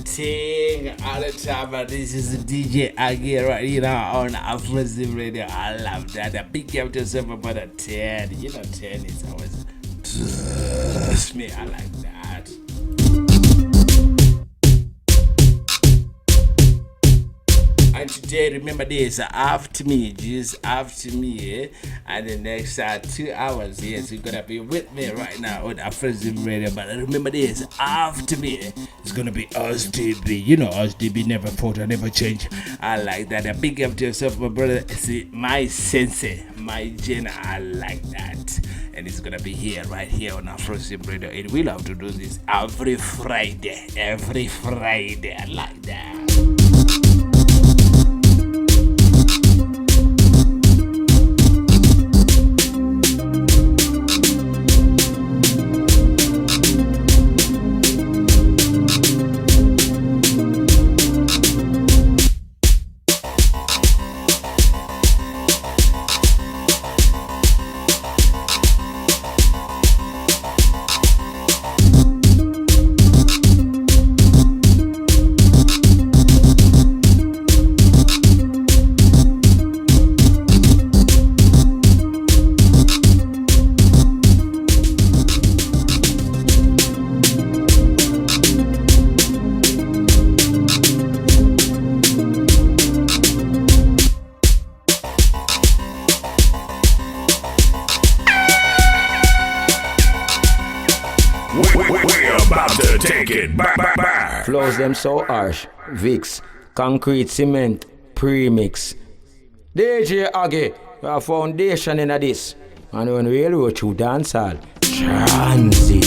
thing all the time, but this is DJ Agieh right here now on AfroZim Radio. I love that. A big up to yourself about a 10. 10 is always, trust me, I like that. And today, remember this, after me, just after me, and the next 2 hours, yes, you're gonna be with me right now on AfroZim Radio. But remember this, after me, it's gonna be OzDB. You know, OzDB never fought and never change. I like that. A big up to yourself, my brother. See, my sensei, my gen, I like that. And it's gonna be here, right here on AfroZim Radio. And we love to do this every Friday. I like that. Flows them so harsh, Vicks, concrete, cement, premix. DJ Agieh, a foundation in this. And when we really go through dancehall, transit.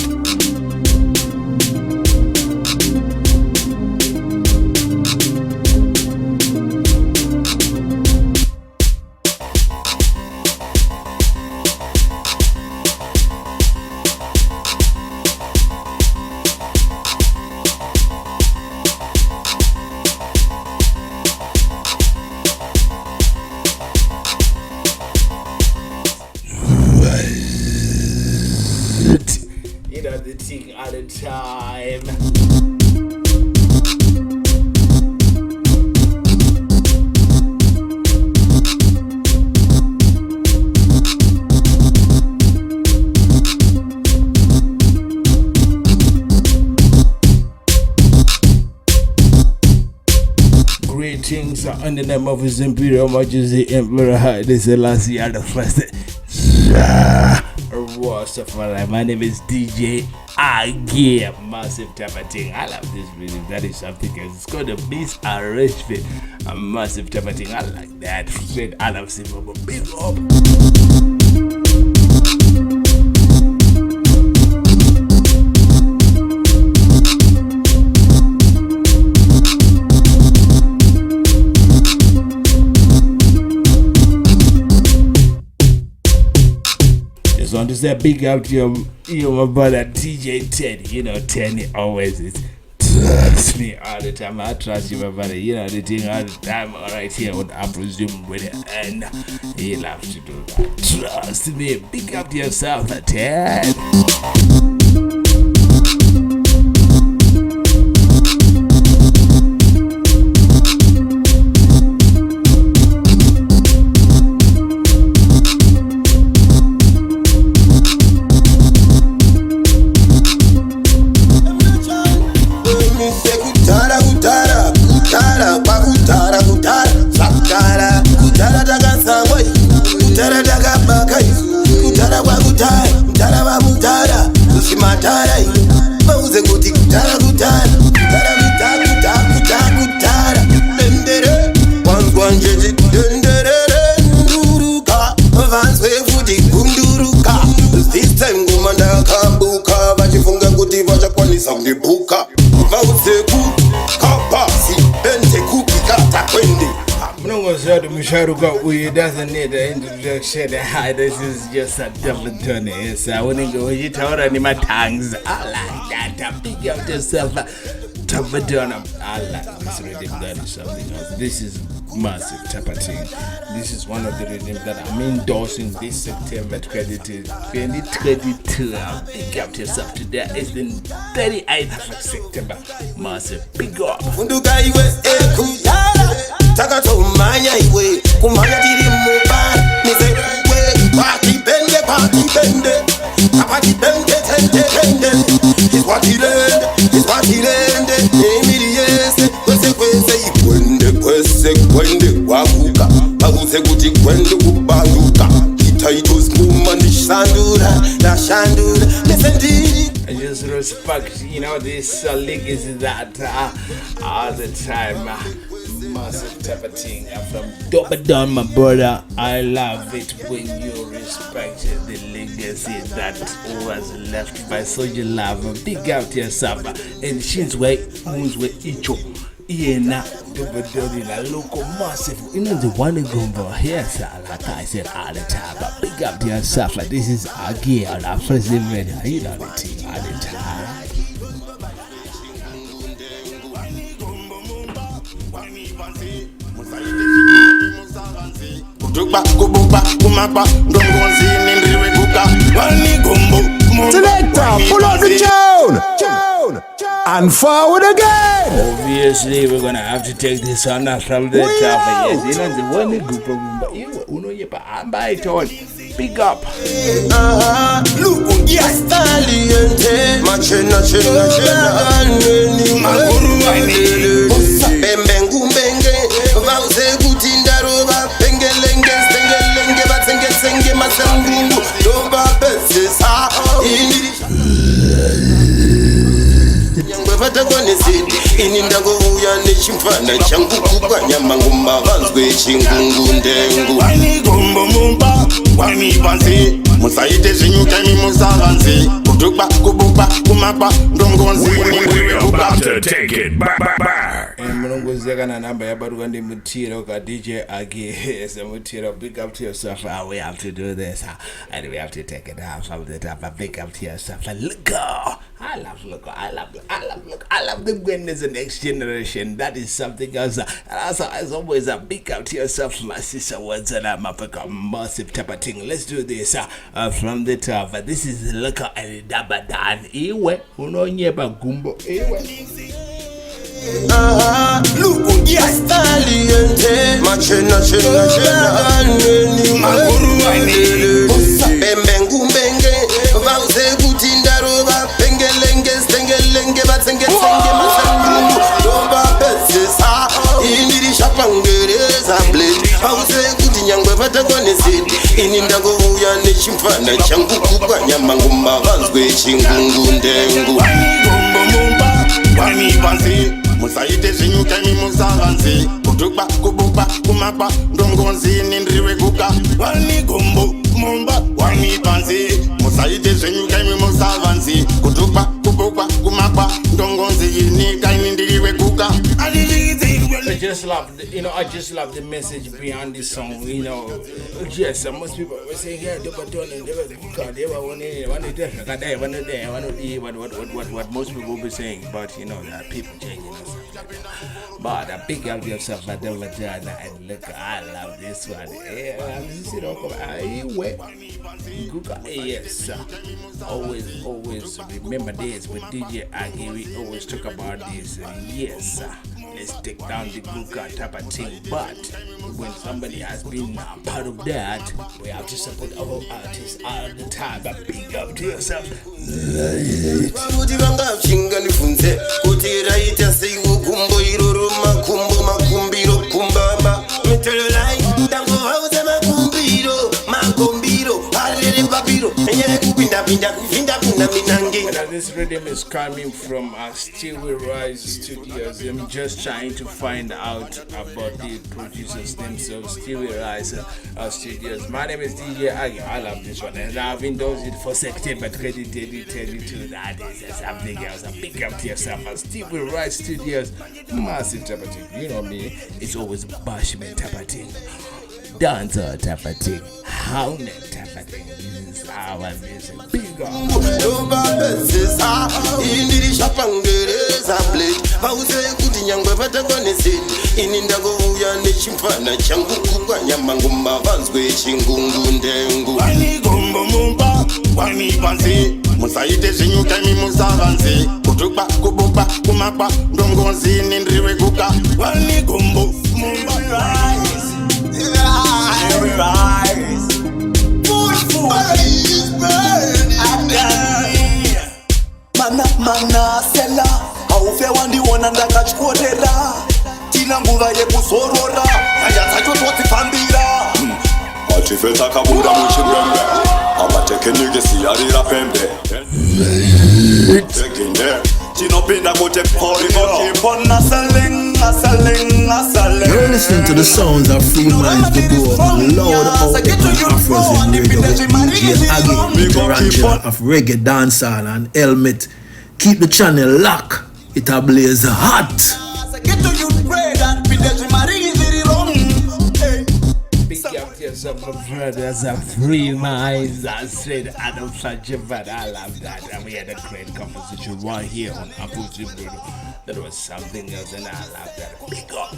The thing all the time. Greetings in the name of His Imperial Majesty Emperor Haile Selassie the First. My name is DJ Agieh. Massive type of thing. I love this rhythm. That is something else. It's called a misarrangement. A massive type of thing. I like that. I love Simba. Big up. On this that big out to my brother DJ Teddy. Teddy always is trust me all the time. I trust you, my brother. The thing all the time right here on AfroZim with it, and he loves to do that. Trust me, big up to yourself, Ted. It doesn't need an introduction. This is just a double turn. Yes, I want to go. You told me my tongues. I like that. Big up yourself. Tabadana. I like this rhythm. That is something else. This is massive type of thing. This is one of the rhythms that I'm endorsing this September 2022. Big up to yourself today. It's the 38th of September. Massive. Big up. Takatomanya iwe kumanya tiri muba nize we party bende tende is what he learned emiri yese kwese kwende wakuka akuze kuti kwende kubanduka titles kuma nishandura mesendiri. I just respect, this legacy that all the time. Massive type of thing. I'm from Dobadan, my brother. I love it when you respect the legacy that was left by Soldier Love. Big out to yourself. And she's way, who's with Icho. Yena, Dobadan, a local massive. The one who go over here, like I said all the time. But big up to yourself. Like this is Agieh on AfroZim Radio. You know the thing all the time. Selector, pull out the tune and forward again. Obviously, we're gonna have to take this on from the top. Yes, the one group but I'm by it all. Big up. Look, yes, Taliente. Machena. Bembenge, vauze kutinda roba, pengelenge, batsenge, masangungu, roba pesesa, Nyangwe vatakwane zidi, inindago uya nechimfana changu kubanya manguma vanzwe chingungu ndengu. Wani gombo mumba, wani banzi, musaite zinyukani musavanzi, kutukba, kubupa, kumakba, ndongonzi. We're about to take it back. Mlongozeka na namba ya baruga ndi mutiro ka DJ Agieh. So mutiro, big up to yourself. We have to do this, and we have to take it down from the top. Big up to yourself. Look, I love the goodness of next generation. That is something else. And also, as always, a big up to yourself, my sister. What's an Africa massive type of thing. Let's do this from the top. This is Luka and Dabadan. Iwe, unonyeba gumbo. Iwe. Look, yes, Taliente. Machena. Bembenge, vauze kutinda roba, pengelenge, batsenge, masangungu, roba pesesa, iniri shapangereza blade. Vauze kuti nyangwe vatakwane zidi, inindago uya nechimfana changu kubanya manguma vanzwe chingungu ndengu. Wani gombo mumba, wani banzi, musaite zinyukani musavanzi, kutukba, kubupa, kumakba, ndongonzi nindriwe kuka. Wani gombo mumba, wani banzi, musaite zinyukani musavanzi, kutukba, kubupa, kumakba, ndongonzi nindriwe kuka. I just love, I just love the message behind this song. Yes, most people were saying, yeah, what most people will be saying, but there are people changing and stuff like that. But I pick up yourself at the vagina and look, I love this one. Yes, always remember this with DJ Agieh. We always talk about this. Yes, let's take down the Guga type of thing. But when somebody has been part of that, we have to support our artists all the time. But big up to yourself. This rhythm is coming from Still We Rise Studios. I'm just trying to find out about the producers themselves. Still We Rise Studios. My name is DJ Agieh. I love this one, and I've endorsed it for September 2022. That is something else. A big up to yourself. Still We Rise Studios. Massive type of thing. You know me. It's always bashment type of thing. dancer type of thing, hound type of thing. This is our music. Big up. Musaite zinyuka musavanze kutupa kubupa kumakwa ndongozi nindriwe kuka wani gumbo mumba rise mana sela aufe wandiona ndakachkorera tina nguva yekuzorora nyaya dzacho todzifambira atifeta kabuda muchirwembe abatekenike siyarira pembe tekinde tinopinda kuti You're listening to the sounds of Free Minds the Boy, loud out on AfroZim Radio with DJ Agieh, tarantula of reggae dancehall and helmet. Keep the channel locked, it a blaze hot. Big up to yourself, my brothers, Free Minds. I said, I don't such a bad. I love that. And we had a great conversation right here on AfroZim Radio. That was something else, and I love that. Big up,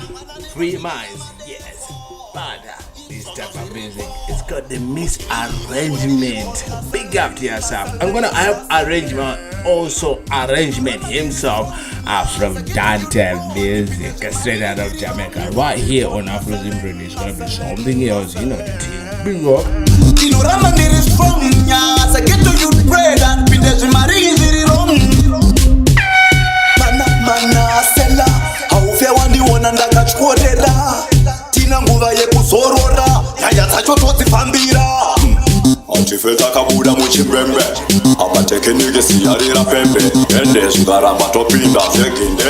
Free Minds, yes. But this type of music, it's got the misarrangement. Big up to yourself. I'm gonna have arrangement himself from Dante Music, straight out of Jamaica, right here on AfroZim Radio. It's gonna be something else, you know the team. Big up. Manasela aufe wandiona ndakachkorera tina nguva yekuzorora nyaya dzacho todzifambira atifeta kabuda muchirwembe abatekenike siyarira pembe ende zvikaramba topinda zveginde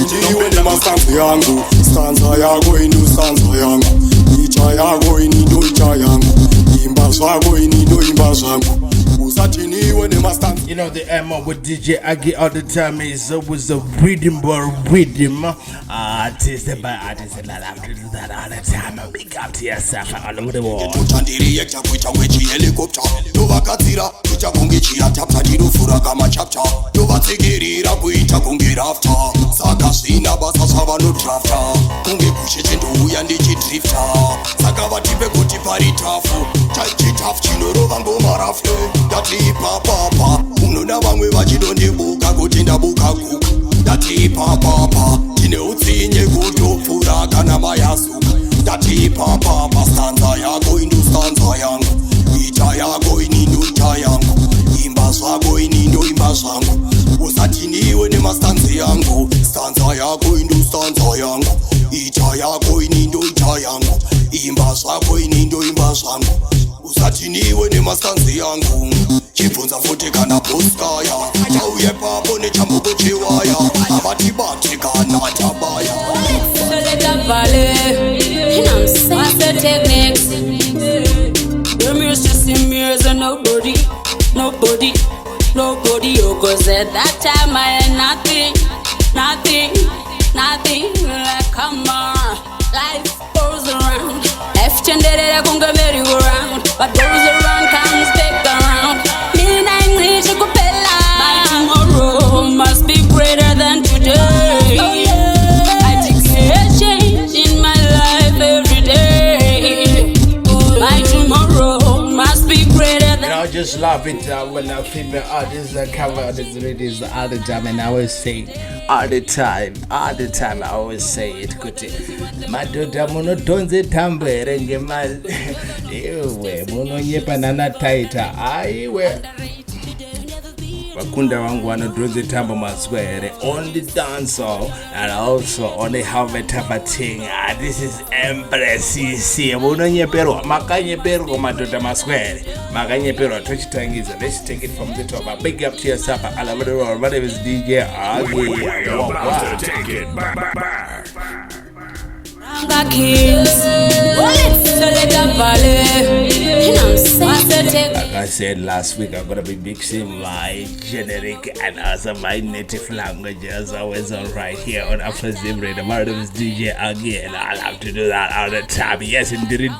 tinopende masanzo yangu stanza yako inu stanza yangu icha yako inindo icha yangu imba zvako inindo imba zvangu. You know the MO with DJ Agieh all the time is always a rhythm artist by artist, and I love to do that all the time. Big up to yourself all over the world. Dati papa, unona vamwe vachidondebuka kuti ndabuka kuka. Dati papa, tine utsinye kutopfura kana mayasuka. Dati papa, stanza yako inu stanza yangu, ita yako inindo ita yangu, imba zvako inindo imba zvangu. Usati niwe nemastanzi yangu, stanza yako inu stanza yangu, ita yako inindo ita yangu, imba zvako inindo imba zvangu. Usati niwe nemastanzi yangu, chibvunza futi kana boskaya chauye papo nechambuko chiwaya avatibati kana tabaya. So let up valley, you know I'm saying. What's the techniques? Them used to see me as a nobody, oh, cause at that time I had nothing, like come on, life goes around. Left and dead, I can't merry go round. What goes around comes back around. My tomorrow must be greater than today. Oh, yeah. I declare change in my life every day. My tomorrow must be greater than. I just love it when a female artists cover these radios all the time, and I always say all the time I always say it. Kuti madhodha munodhonze tambo here iwe munonyepa nana taita aiwe vakunda vangu vanodhonze tambo mazwa here on the dancehall and also on the helmet type of thing. This is empressisi munonyeperwa makanyeperwa madhodha mazwa here makanyeperwa tochitangiza. Let's take it from the top. A big up to yourself. I love it all. My name is DJ Agieh. About to take it back. Kings, well, it's so let up valley. You know I'm saying. I said last week, I'm gonna be mixing my generic and also my native language as always on right here on AfroZim Radio. My name is DJ Agieh, and I love to do that all the time. Yes, indeed,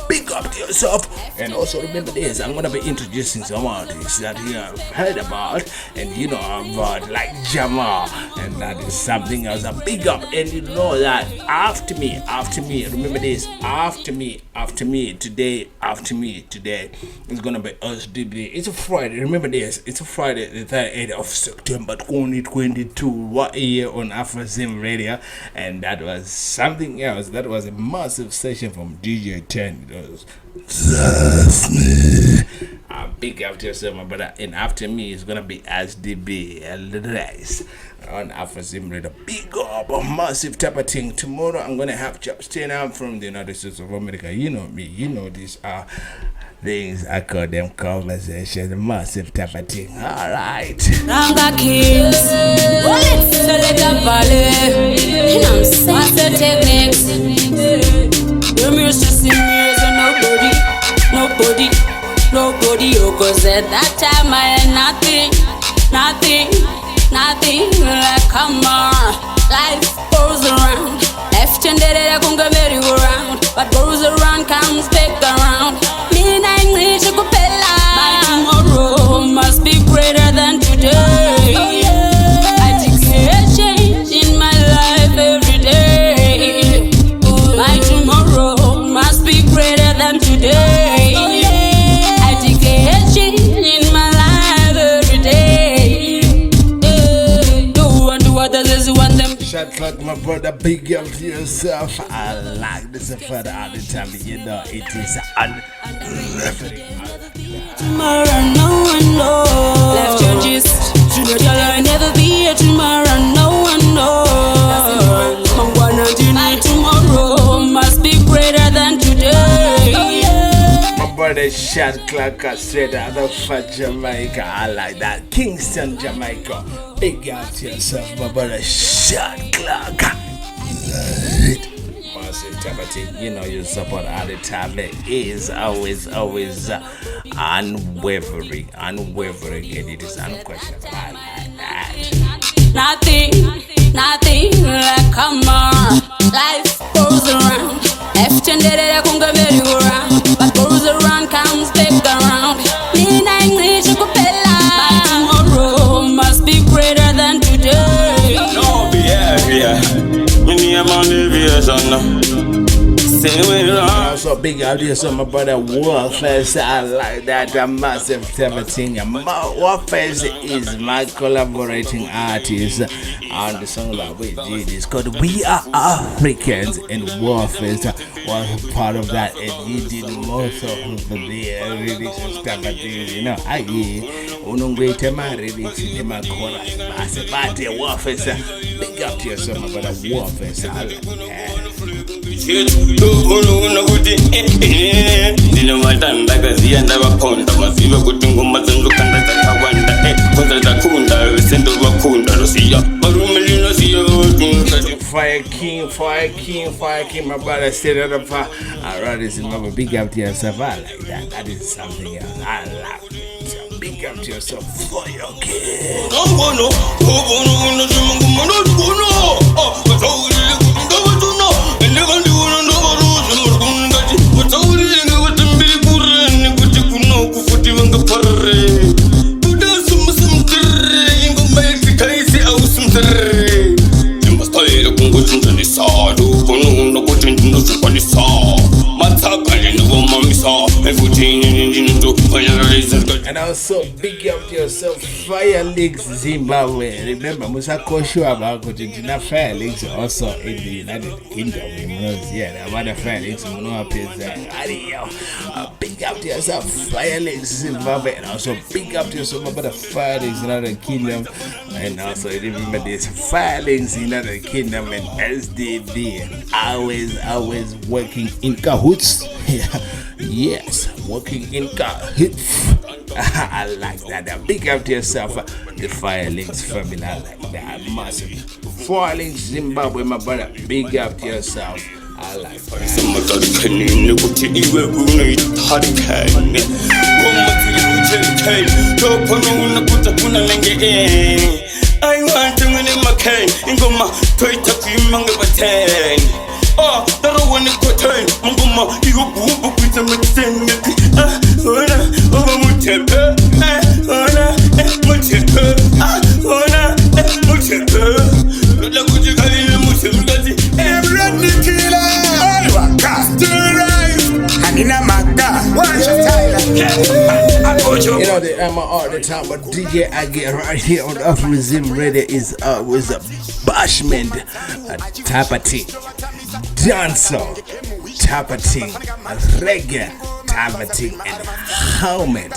big up to yourself. And also remember this, I'm gonna be introducing some artists that you have heard about and you know about, like Jamal, and that is something else. A big up, and you know that after me, remember this, after me today is gonna be SDB. It's a Friday, remember this, it's a Friday, the 3rd of September 2022, what year on AfroZim Radio. And that was something else. That was a massive session from DJ 10. It was That's me. Big after yourself, my brother. And after me is gonna be SDB and the rest on AfroZim Radio. Big up, a massive type of thing. Tomorrow I'm gonna have Chops Turn out from the United States of America. You know me, you know these are things I call them conversations, a massive type of thing. Alright. Ranga kills. Bullets select a valley. You know I'm saying. Master techniques. Your mirrors just in mirrors and nobody. Oh, cause at that time I had nothing. Like come on. Life goes around. Left and I can go merry-go-round. What goes around comes back around. My tomorrow must be greater than today. I declare change in my life every day. My tomorrow must be greater than today. I declare change in my life every day. Do unto others you want them. Shot like my brother, big up to yourself. I like this for the other time, you know it is unreferring. Tomorrow, no one knows. Left your gist. You'll never be here tomorrow, no one knows. My tomorrow must be greater than today. My brother shot clock straight out of Jamaica. I like that. Kingston, Jamaica. Big up to yourself, my brother shot clock. Massive type of thing. You know you support all the time. It is always unwavering, and it is unquestionable. I like that. Nothing, like come on. Life goes around. Left and I can go merry-go-round. What goes around comes back around. My tomorrow must be greater than today. No behavior. I'm on the aviation. Also big out here, so my brother Warfare, I like that, a massive type of thing. Warfare is my collaborating artist on the song that we did. It's called We Are Africans, and Warfare was part of that, and he did most of the releases type of things, you know. Unongwete my release in my chorus, but Warfare, big up to yourself, my brother Warfare, I like that. Ndino matanda kazi yandabakhonda masibe kuti ngoma zandukanda zakawanda konza zakunda vesendo vakhunda rosiya marumelino siya Fire King, my brother said it up. I'd rather see my big up to yourself. I like that. That is something else. I love it. Big up to yourself for your kid. And also big up to yourself, Fire Links Zimbabwe. Remember, Musa Koshu about Kotina Fire Links also in the United Kingdom. Yeah, the other Fire Links big up to yourself, Fire Links Zimbabwe, and also big up to yourself about the Fire Links in United Kingdom. And also remember this, Fire Links in United Kingdom and SDB. Always working in cahoots. Yes, working in cahoots. I like that. Big up to yourself, the Fire Links family. I like that. Massive. Fire Links Zimbabwe, my brother. Big up to yourself. I like that. I want to win in my cane. Ingoma, toy tapping, manga batten. Oh, that I want to turn. Mungoma, you go with a mixing. Over Mutepe. Mutepe. Mutepe. Look what you got in the Mutepe. Every killer. You are cast to rise. And in a maga. Watch your time. You know the MR the time, but DJ Agieh right here on AfroZim Radio is with a bashment, a type of thing, dancer, type of thing, a reggae type of thing, and helmet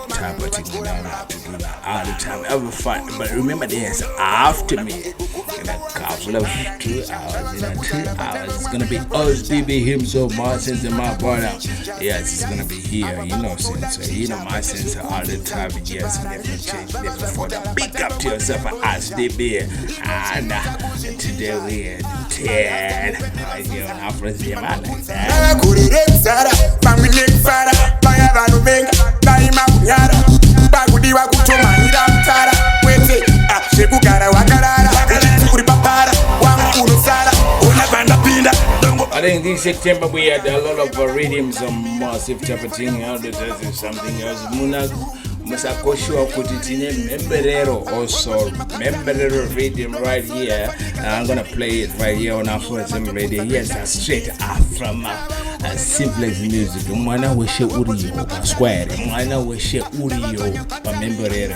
type of thing. We don't have to do that all the time, every fight. But remember, there's after me in a couple of 2 hours. In 2 hours, it's gonna be us, DB himself, my sense and my brother. Yes, it's gonna be here, you know, sense. You know, my sense all the time. Yes, never change, never for the big up to yourself and ask DB. And today we're 10 right here on AfroZim. I like that. I think this September we had a lot of rhythms on massive tapping. There's something else. Musakoshua Kutitine Memberero also Memberero rhythm right here. And I'm gonna play it right here on AfroZim Radio. Yes, that's straight from Simplex music. Mwana weshe uriyo square. Mwana weshe uriyo Memberero.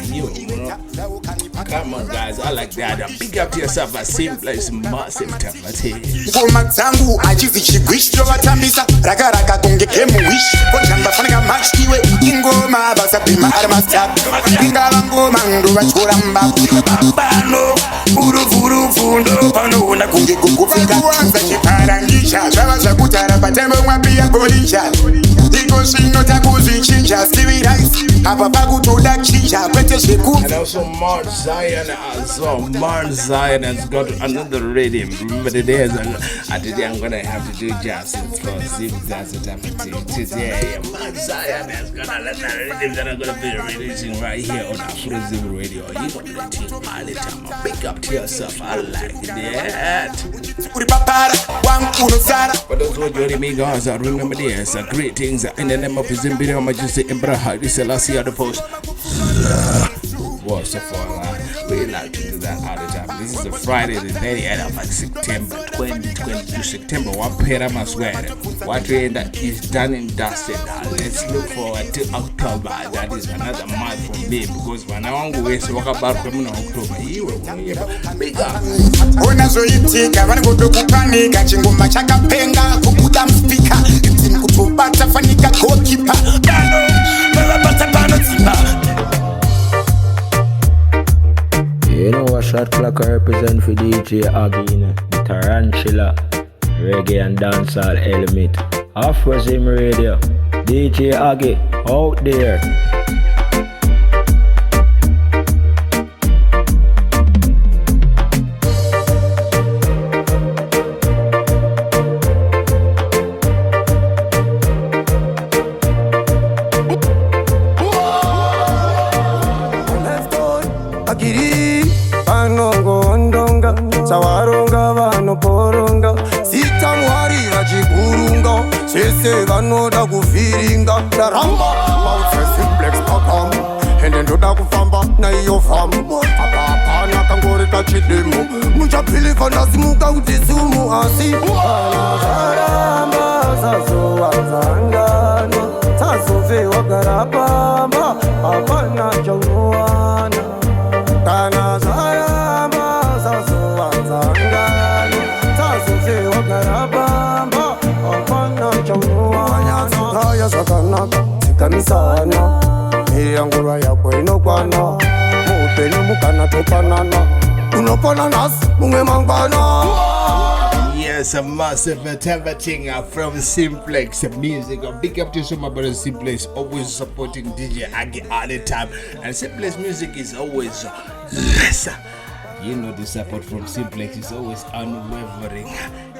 Come on guys, I like that. Big up to yourself a Simplex massive tapping. Ngoma zangu achizichigwishi watambisa rakaraka kungeke muwish kochamba fanaka machiwe ingoma basapima armastap ingala ngoma ndo vachoramba pano uruvuru fundo panoona kunge kukufika kuanza chiparangisha zvava zvakutara patembo mwapia golisha iko zvino takuzvichinja civilize apa pakutoda chinja kwete zveku. And also Mount Zion as well. Mount Zion has got another rhythm. Remember today I'm gonna have to do justice for Zim Gaza today. Mount Zion has got another rhythm that I'm gonna be releasing right here on AfroZim Radio. You know the team all the time. Big up to yourself. I like that. For those who are joining me, guys, remember this. Great things in the name of His Imperial Majesty Emperor Haile Selassie the Post. What's the for we like to do that all the time. This is a Friday, the 30th of September 2022. September, what pair I swear. What train that is done and dusted. Let's look forward to October. That is another month from me because when I want to waste walk about from October, you will big up. Unazoitika vanogodo kupanika chingoma chakapenga kubuda mspika timu kutobata fanika goalkeeper dano baba pano timba. You know what shot clock represent for DJ Agieh, Tarantula, reggae and dancehall element. AfroZim Radio, DJ Agieh out there. Sawaronga vanoporonga sita mwari vachigurunga sese vanoda kufiringa ndaramba mautse Simplex pakam ende ndoda kufamba naiyo famu apa hapana kangori kachidemo muchapiliva ndasimuka kuti sumu asi zaramba sazowanzangana sazofewa garapamba hapana chaunowana kana zaramba sazowanzangana sazofewa garapamba hapana chaunowana zikaya zvakanaka dzikamisana miyangurwa yako inokwana muupenyu mukana topanana unopona nasi mumwe mangwana. Yes, a massive thing from Simplex Music. A big up to my brother Simplex, always supporting DJ Agieh all the time. And Simplex Music is always less. You know the support from Simplex is always unwavering.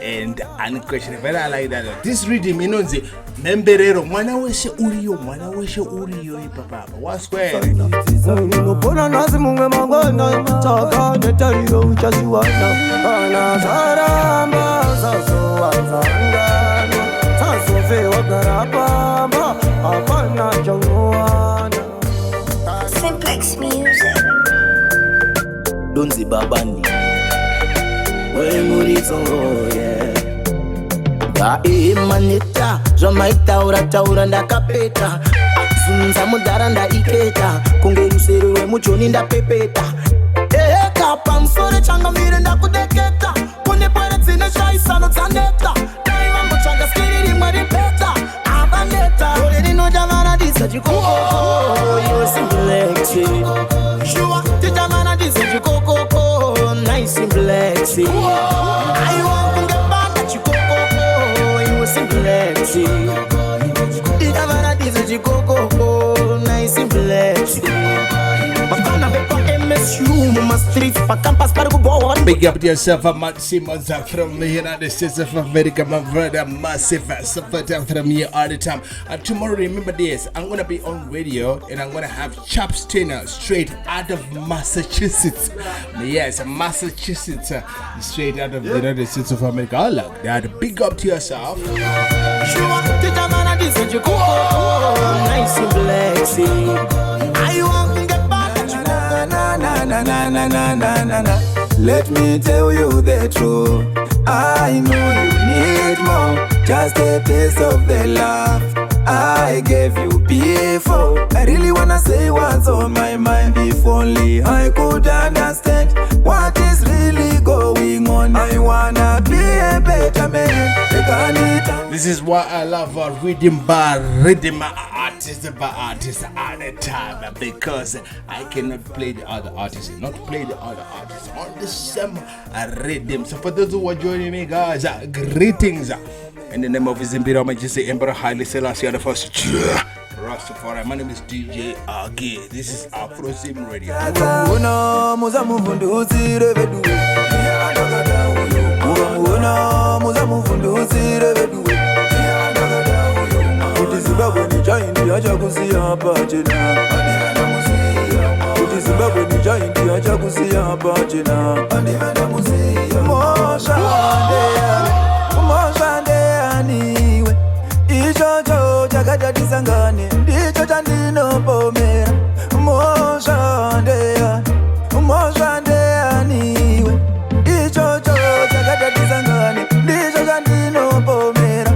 and unquestionable. I like that. This rhythm, you know, the memberero, mwana weshe uriyo, papa. What's square? Simplex music. Donzi babandi Wemurizo, yeah. Da manita Jamaita taura ndakapeta Zunza mudara ndaiketa Kunge ruseru muchoni ndapepeta Kapa msore changa mire ndakudeketa Kone pwere zine shaisano zaneta Daiwa mchanga skiri mwaripeta Abaneta Kore dino jamana disa jikoko Yo simplexi Shua tijamana disa jikoko Nice simplexi I want to get back at you Yo simplexi Tijamana disa jikoko Nice simplexi Bafana bepa MSU Mama street pa campus para go board. Big up to yourself, Maximum from the United States of America, my brother, massive support from me all the time. And tomorrow, remember this, I'm gonna be on radio and I'm gonna have Chaps Trainer straight out of Massachusetts. Yes, Massachusetts, straight out of the United States of America. I like that. Big up to yourself. Let me tell you the truth. I know you need more. Just a taste of the love I gave you before. I really wanna say what's on my mind. If only I could understand what is really going on. I wanna be a better man. This is why I love rhythm artists at a time, because I cannot play the other artists, on the same rhythm. So for those who are joining me, guys, greetings. In the name of His Imperial Majesty Emperor Haile Selassie the First Rastafari. My name is DJ Agieh. This is AfroZim Radio. Ichocho chakatisangane ndicho chandinopomera mozvandeaniwe ichocho chakatisangane ndicho chandinopomera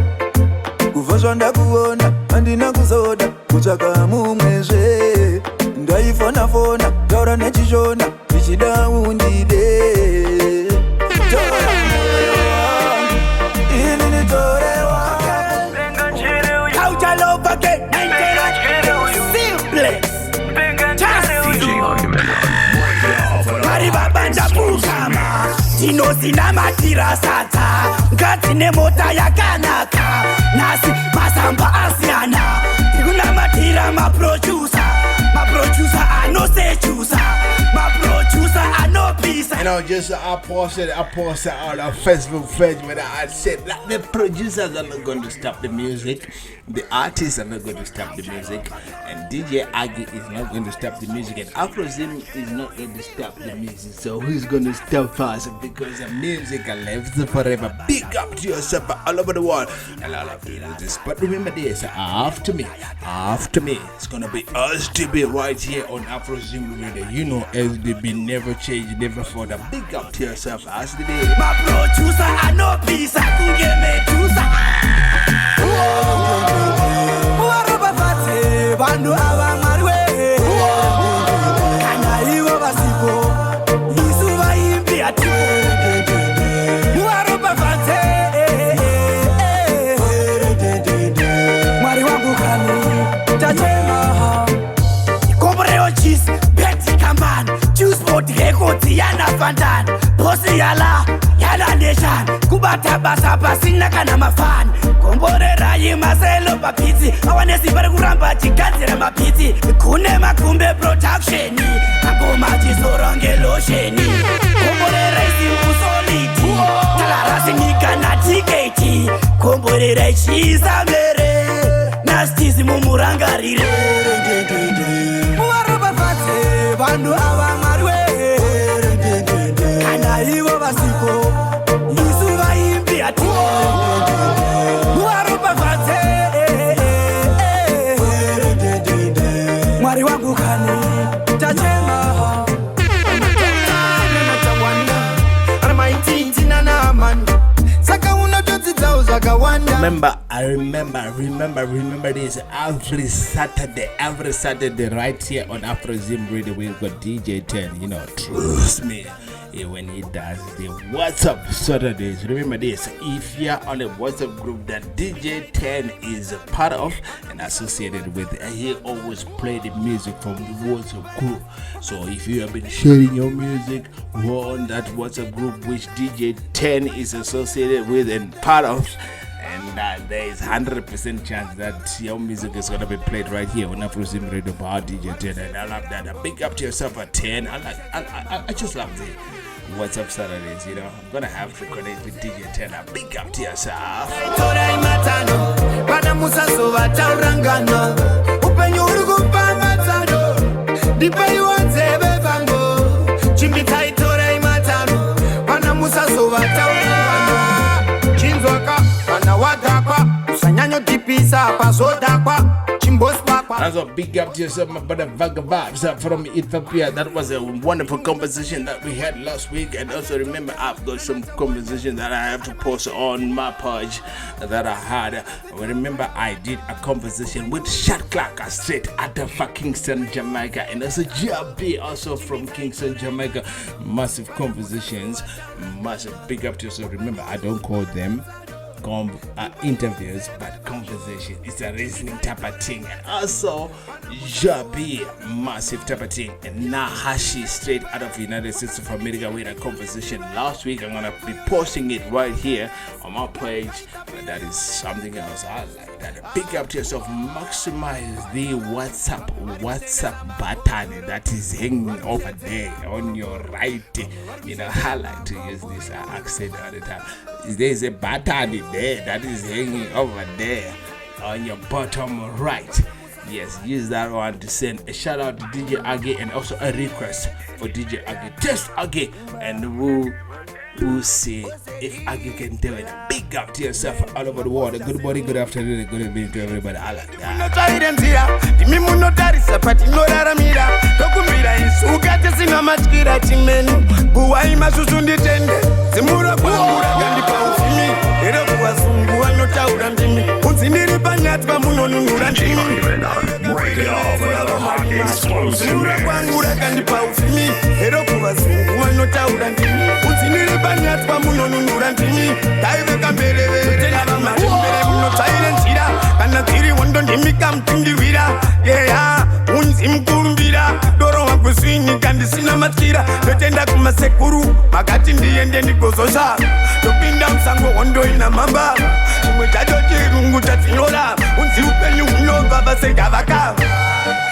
kubva zvandakuona handina kuzoda kutsvaka mumwezve ndaifonafona taura nechishona ndichida undide Ndinozinamatira sadza ngatine mota yakanaka nasi masamba asiyana ndikunamatira maproducer anosechusa maproducer anopisa. You know, just I posted on our Facebook page when I said that the producers are not going to stop the music, the artists are not going to stop the music, and DJ Agieh is not going to stop the music, and AfroZim is not going to stop the music. So who's going to stop us? Because the music lives forever. Big up to yourself all over the world. And I love to do this. But remember this, after me, it's going to be SDB right here on AfroZim Radio. You know SDB never change, never fall. Big up to yourself, SDB. My producer, I know peace, I could get me juice. Bosi yala nation kubata basa pasina kana mafan komborera yimaselo papiti awanesi bari kuramba chigadzira mapiti kune makumbe production ngoma chizoronge losheni komborera isimbu solid talara sinikana Terera ichiisa mere Nastizi mumurangarire Muvaropafadze vanhu ava Mwariwe Kana ivo vasiko Isu vaimbi hati Muvaropafadze Mwari wangu kani Tachema Remember this every Saturday right here on AfroZim Radio. We've got DJ 10, you know, trust me, when he does the WhatsApp Saturdays. Remember this, if you're on a WhatsApp group that DJ 10 is a part of and associated with, he always play the music from the WhatsApp group. So if you have been sharing your music on that WhatsApp group which DJ 10 is associated with and part of, and there is 100% chance that your music is gonna be played right here on AfroZim Radio by DJ 10, and I love that. Big up to yourself at 10. I just love the WhatsApp Saturdays, you know. I'm gonna have to connect with DJ 10. Big up to yourself. That's a big up to yourself, my brother Vaga Vibes from Ethiopia. That was a wonderful composition that we had last week. And also remember, I've got some compositions that I have to post on my page that I had. Remember, I did a composition with Shot Clark straight out of Kingston, Jamaica. And also JB, also from Kingston, Jamaica. Massive compositions. Massive big up to yourself. Remember, I don't call them interviews, but conversation. It's a reasoning type of thing. And also Jabi, massive type of thing. And Nahashi, straight out of the United States of America, with a conversation last week. I'm gonna be posting it right here on my page. That is something else. I like that. Big up to yourself. Maximize the WhatsApp button that is hanging over there on your right. You know, I like to use this accent all the time. There's a button there that is hanging over there on your bottom right. Yes, use that one to send a shout out to DJ Agieh and also a request for DJ Agieh. Test Agieh and we'll see if Agieh can do it. Big up to yourself all over the world. Good morning, good afternoon, good evening to everybody. I like that. Break it off another hot explosive mix. Swing kandi sina matira notenda kumasekuru makati ndiende ndigozosha topinda msango ondo ina mamba chimwe chacho chirungu chatinora unzi upenyu unobva vasegavaka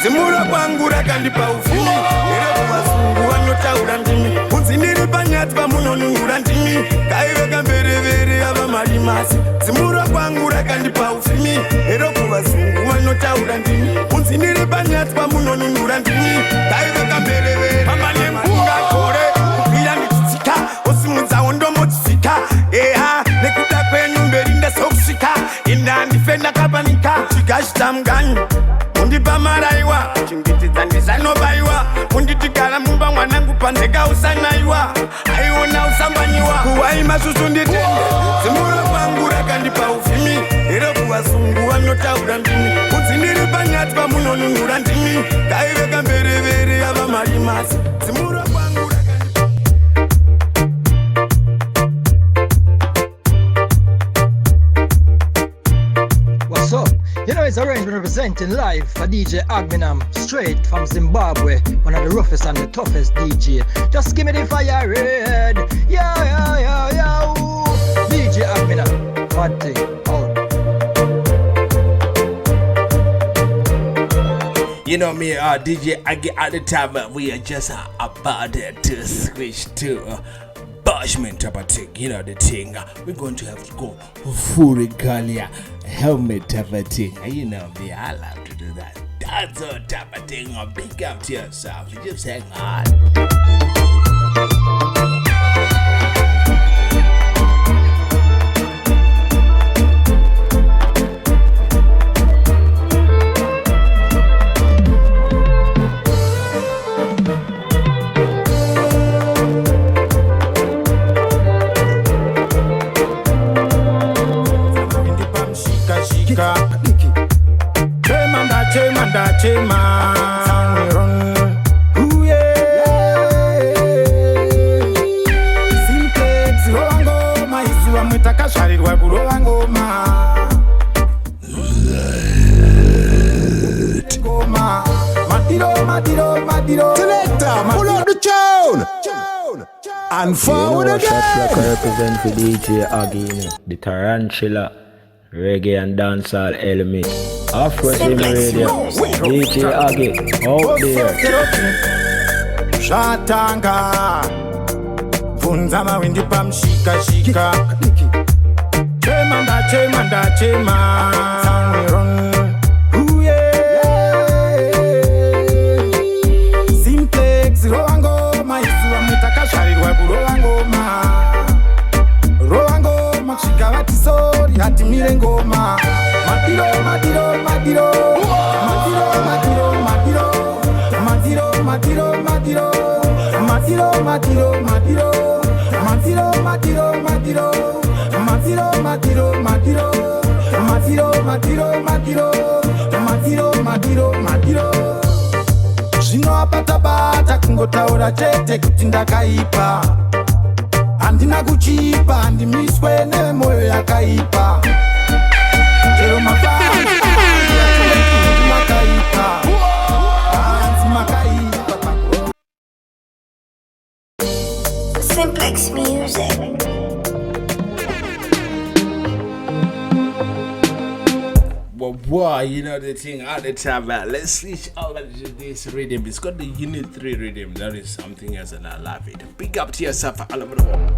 zimuro kwangu rakandipa ufumi ere kuvazungu vanotaura ndimi unzi ndiri panyati pamunonunura ndimi kaiveka mberevere ava marimasi zimuro kwangu rakandipa ufumi ere kuvazungu vanotaura ndimi unzi ndiri panyati pamunonunura ndimi kaiveka mberevere pamane munga kore kupira nditsika osimudza ondomotsika eha nekuda kwenyu mberi ndesosvika ina ndifenda kapanika chigashita mganyu undipa maraiwa chingitidza ndizanobayiwa unditigara mumba mwanangu panzeka usanaiwa aiona usambanyiwa kuwai masusu nditende zimuro kwangu rakandipa ufimi ere kuvazungu vanotaura ndimi kunzi ndiri panyati pamunonunura ndimi kaiveka mberevere yava marimasi zimuro kwangu What's up? You know, it's arrangement representing live for DJ Agieh, straight from Zimbabwe, one of the roughest and the toughest DJ. Just give me the fire red. Yo, yo, yo, yo. DJ Agieh, party out. You know me, DJ Agieh at the time, we are just about to switch to attachment type of thing, you know the thing. We're going to have to go full regalia, helmet type of thing. You know me, I love to do that. That's all type of thing. Big up to yourself. You just hang on. And forward again. Represent for DJ Agieh, the tarantula, reggae and dancehall element. AfroZim Radio, DJ Agieh, out there. Shatanga Funza mawindi pam shika shika Chemanda chemanda chema Ooh yeah Simplex roangoma Isua mitaka shari wabu roangoma Roangoma Chika wati sori hati mire ngoma Madiro madiro madiro Madiro madiro madiro Madiro madiro madiro Madiro madiro madiro Madiro madiro madiro Madiro madiro madiro Madiro madiro madiro Madiro madiro madiro Zvino apata bata kungotaura chete kuti ndakaipa Handina kuchipa handimiswe nemoyo yakaipa Chero mafani makaipa Simplex Music. Well, you know the thing all the time, man. Let's switch over to this rhythm. It's got the Unit 3 rhythm. That is something else, and I love it. Big up to yourself all over the world.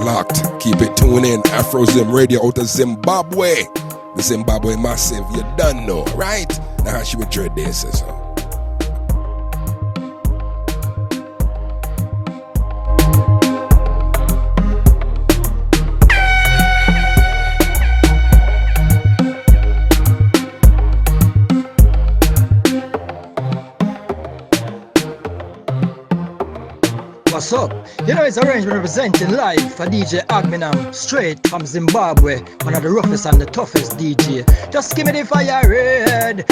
Locked. Keep it tuned in. AfroZim Radio out of Zimbabwe. The Zimbabwe Massive, you done know, right? Now she would dread this, so. What's up? You know it's arrangement representing live for DJ Agieh, straight from Zimbabwe, one of the roughest and the toughest DJ. Just give me the fire red.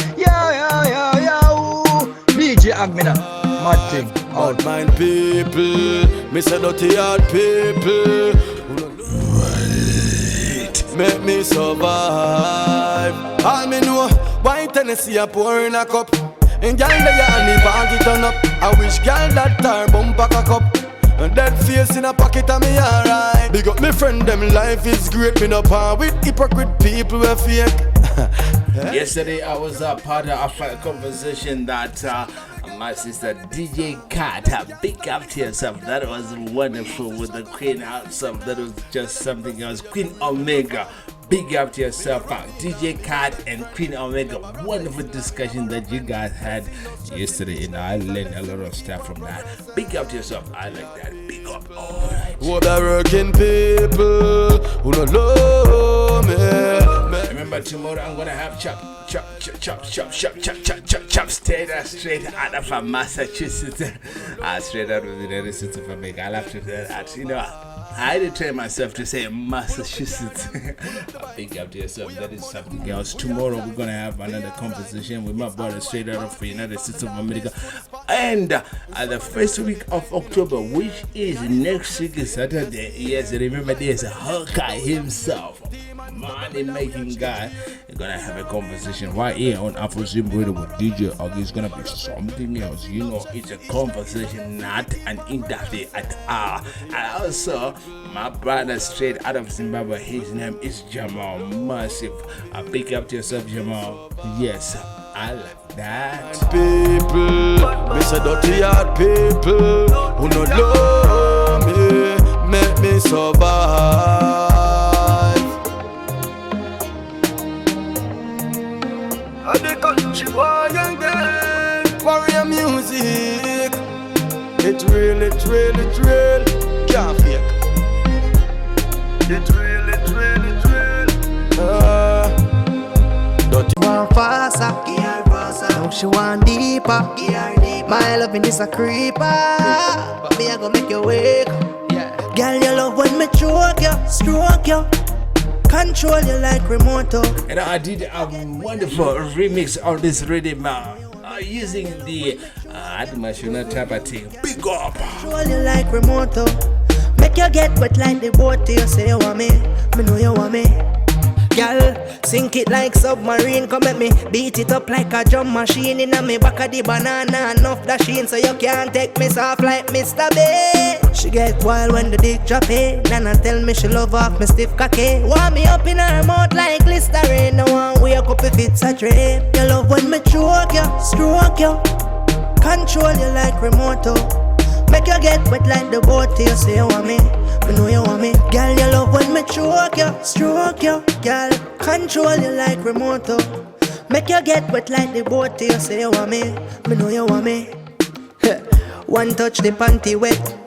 DJ Agieh, mad thing. Out mind people, me say dirty hard people. Right. Make me survive. All me know, why Tennessee a pour in a cup. And girl they on the party turn up. I wish girl that tar bumper cock up. And that face in a pocket of me alright. Big up me friend, them life is great. Me no par with hypocrite people who fake. Yesterday I was a part of a conversation that my sister DJ Kat, big up to yourself. That was wonderful with the Queen outside. That was just something else. Queen Omega. Big up to yourself, DJ Kat and Queen Omega. Wonderful discussion that you guys had yesterday, and I learned a lot of stuff from that. Big up to yourself. I like that. Big up. All right. What the working people who don't love me. Remember tomorrow I'm gonna have chop straight out of Massachusetts. Straight out of the United States of America. I'll have to do that. You know, I had to train myself to say Massachusetts. Big up to yourself. That is something else. Tomorrow we're gonna have another conversation with my brother straight out of the United States of America. And the first week of October, which is next week Saturday. Yes, remember there's a Hawkeye himself. money-making guy. We're gonna have a conversation right here on AfroZim Radio with DJ Agieh. It's gonna be something else. You know, it's a conversation, not an interview at all. And also, my brother straight out of Zimbabwe, his name is Jamal Massive. Pick up to yourself, Jamal. Yes, I like that. People, me say dirty hard people who no love me, make me survive. I the country boy again, warrior music. It's real, it's real, it's real. Can't fake. It's real, it's real, it's real. Dirty one faster, now she want deeper. My loving is a creeper, but me I go make you wake. Girl, you love when me choke you, stroke you, control you like remote. And I did a wonderful remix on this rhythm using the Admashuna type of thing. Big up. Control you like remote. Make you get wet like the boat. You say you want me know you want me. Girl, sink it like submarine. Come at me, beat it up like a drum machine. Inna me back of the banana, enough dashing, so you can't take me soft like Mr. B. She get wild when the dick drop it. Nana tell me she love off me stiff cocky. Want me up in her mouth like Listerine. No one wake up if it's a dream. You love when me choke you, stroke you, control you like remote. Make you get wet like the boat. You say you want me know you want me. Girl, you love when me choke you, stroke you. Girl, control you like remote. Make you get wet like the boat. You say you want me know you want me. One touch the panty wet.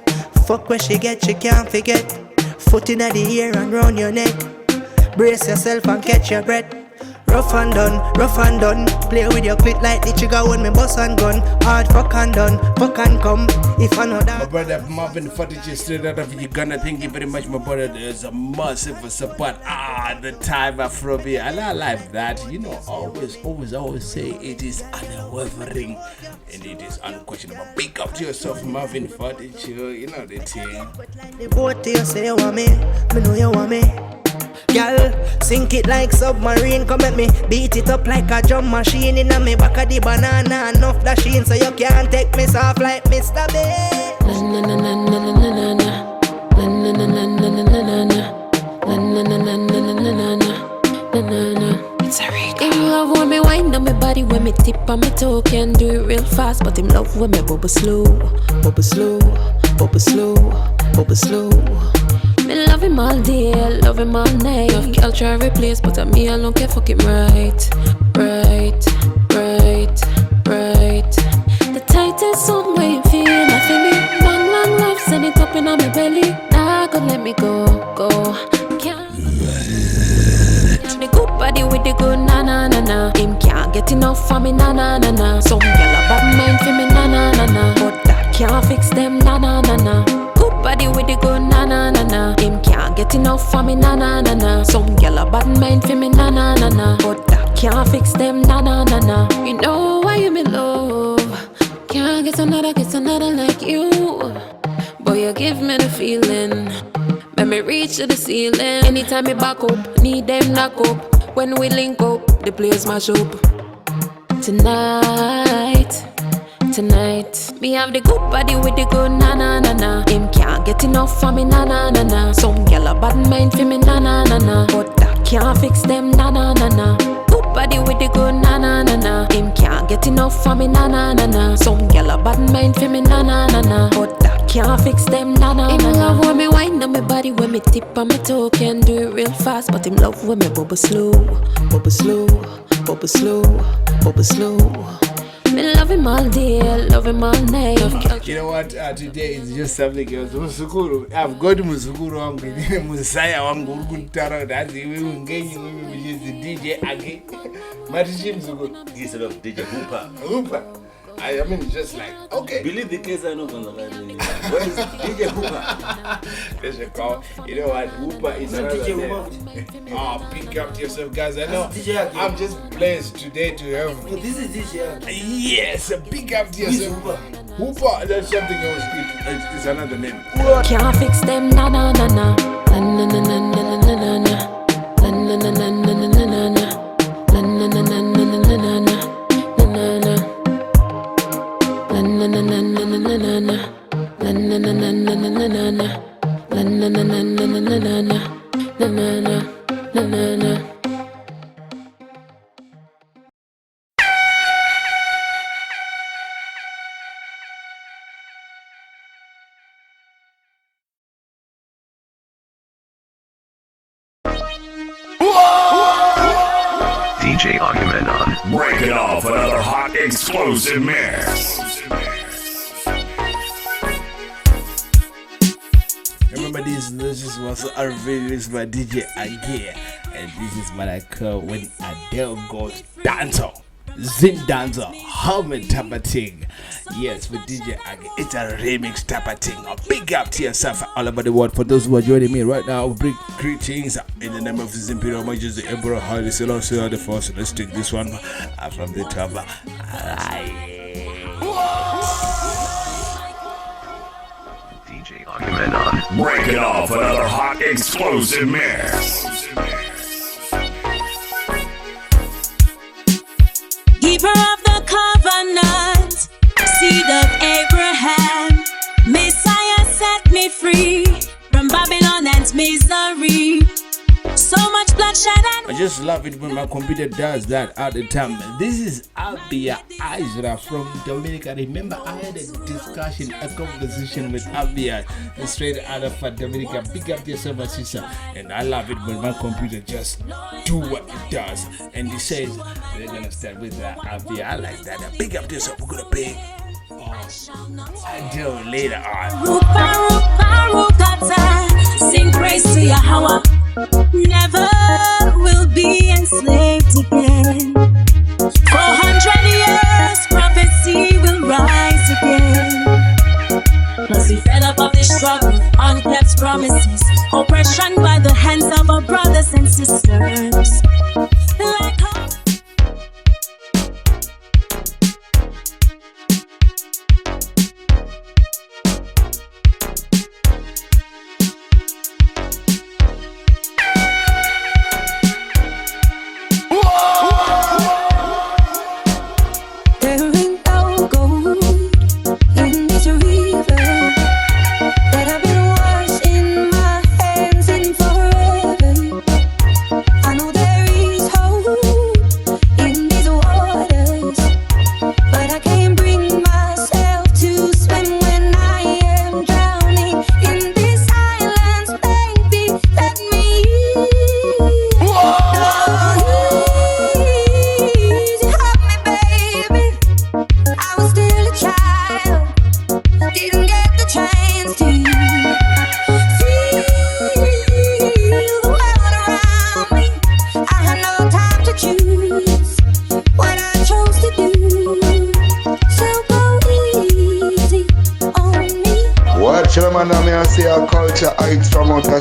Fuck where she get, she can't forget. Foot in the air and round your neck. Brace yourself and catch your breath. Rough and done. Play with your clit like the trigger when me bust and gun. Hard fuck and done, fuck and come. If I know that. My brother Marvin Footage straight out of Uganda. Thank you very much, my brother. There's a massive support. The time Afrobeat. And I like that. You know, always say it is unwavering and it is unquestionable. Big up to yourself, Marvin Footage. You know the thing. The boat you say you want me know you want me. Girl, sink it like submarine. Come at me, beat it up like a drum machine. Inna me back of the banana, enough dashing, so you can't take me soft like Mr. B. Him love when me wind on my body, when me tip on my toe. Can do it real fast, but him love when me bubble slow. Bubble slow, bubble slow, bubble slow. Me love him all day, love him all night. Love girl try replace, but I me alone can fuck him right. The tightest something where you feel, I feel me. Long love, send it up in my belly. Nah, go let me go. Can't. The good body with the good na. Him can't get enough for me na. Some girl a bad mind for me na. But that can't fix them na. Good body with the good na. Him can't get enough for me na. Some girl a bad mind for me na. But that can't fix them na. You know why you me love. Can't get another like you. Boy, you give me the feeling. Make me reach to the ceiling. Anytime me back up, need them knock up. When we link up, the place mash up. Tonight, me have the good body with the good na. Him can't get enough for me na. Some girl a bad mind for me na. But that can't fix them na. Good body with the good na. Him can't get enough for me na. Some girl a bad mind for me na. But that can't fix them na. Him love when me wind on my body, when me tip on my toe. Can do it real fast, but him love when me bubble slow. Bubble slow, bubble slow, bubble slow. Me love him all day, love him all night. You know what? Today is just something else. Musukuru, I've got Musukuru wangu, Musaya wangu, Urguntara, that's the way we engage with the DJ Agieh. Matishi Musukuru. Instead of DJ Hooper. I mean, just like, okay. Believe the case I know. Where is DJ Hooper? There's a call. You know what? Hooper is another name. Pick up to yourself, guys. I know. I'm just blessed today to have. This is DJ. Yes, pick up to yourself. Hooper, that's something else. It's another name. Can't fix them na. DJ Agieh on. Breaking off another hot explosive mix. Remember this was a release by DJ Agieh, and this is what I call when Adele goes dancer. Zim dancer, helmet type of thing. Yes, with DJ Agieh, it's a remix type of thing. A big up to yourself all over the world. For those who are joining me right now, big greetings in the name of His Imperial Majesty Emperor Haile Selassie the First. Let's take this one from the top. DJ Agieh on. Breaking off another hot explosive mix. Keeper of the covenant, seed of Abraham, Messiah set me free from Babylon and misery. So much bloodshed and I just love it when my computer does that at the time. This is Agieh Agieh from Dominica. Remember, I had a discussion, a conversation with Agieh straight out of Dominica. Big up yourself, my sister. And I love it when my computer just do what it does. And he says they're gonna start with Agieh. I like that. Big up yourself. We're gonna pay. Until later on. Sing praise to Yahweh. Never will be enslaved again. 400 years, prophecy will rise again. Plus we fed up of this struggle, unkept promises, oppression by the hands of our brothers and sisters. Like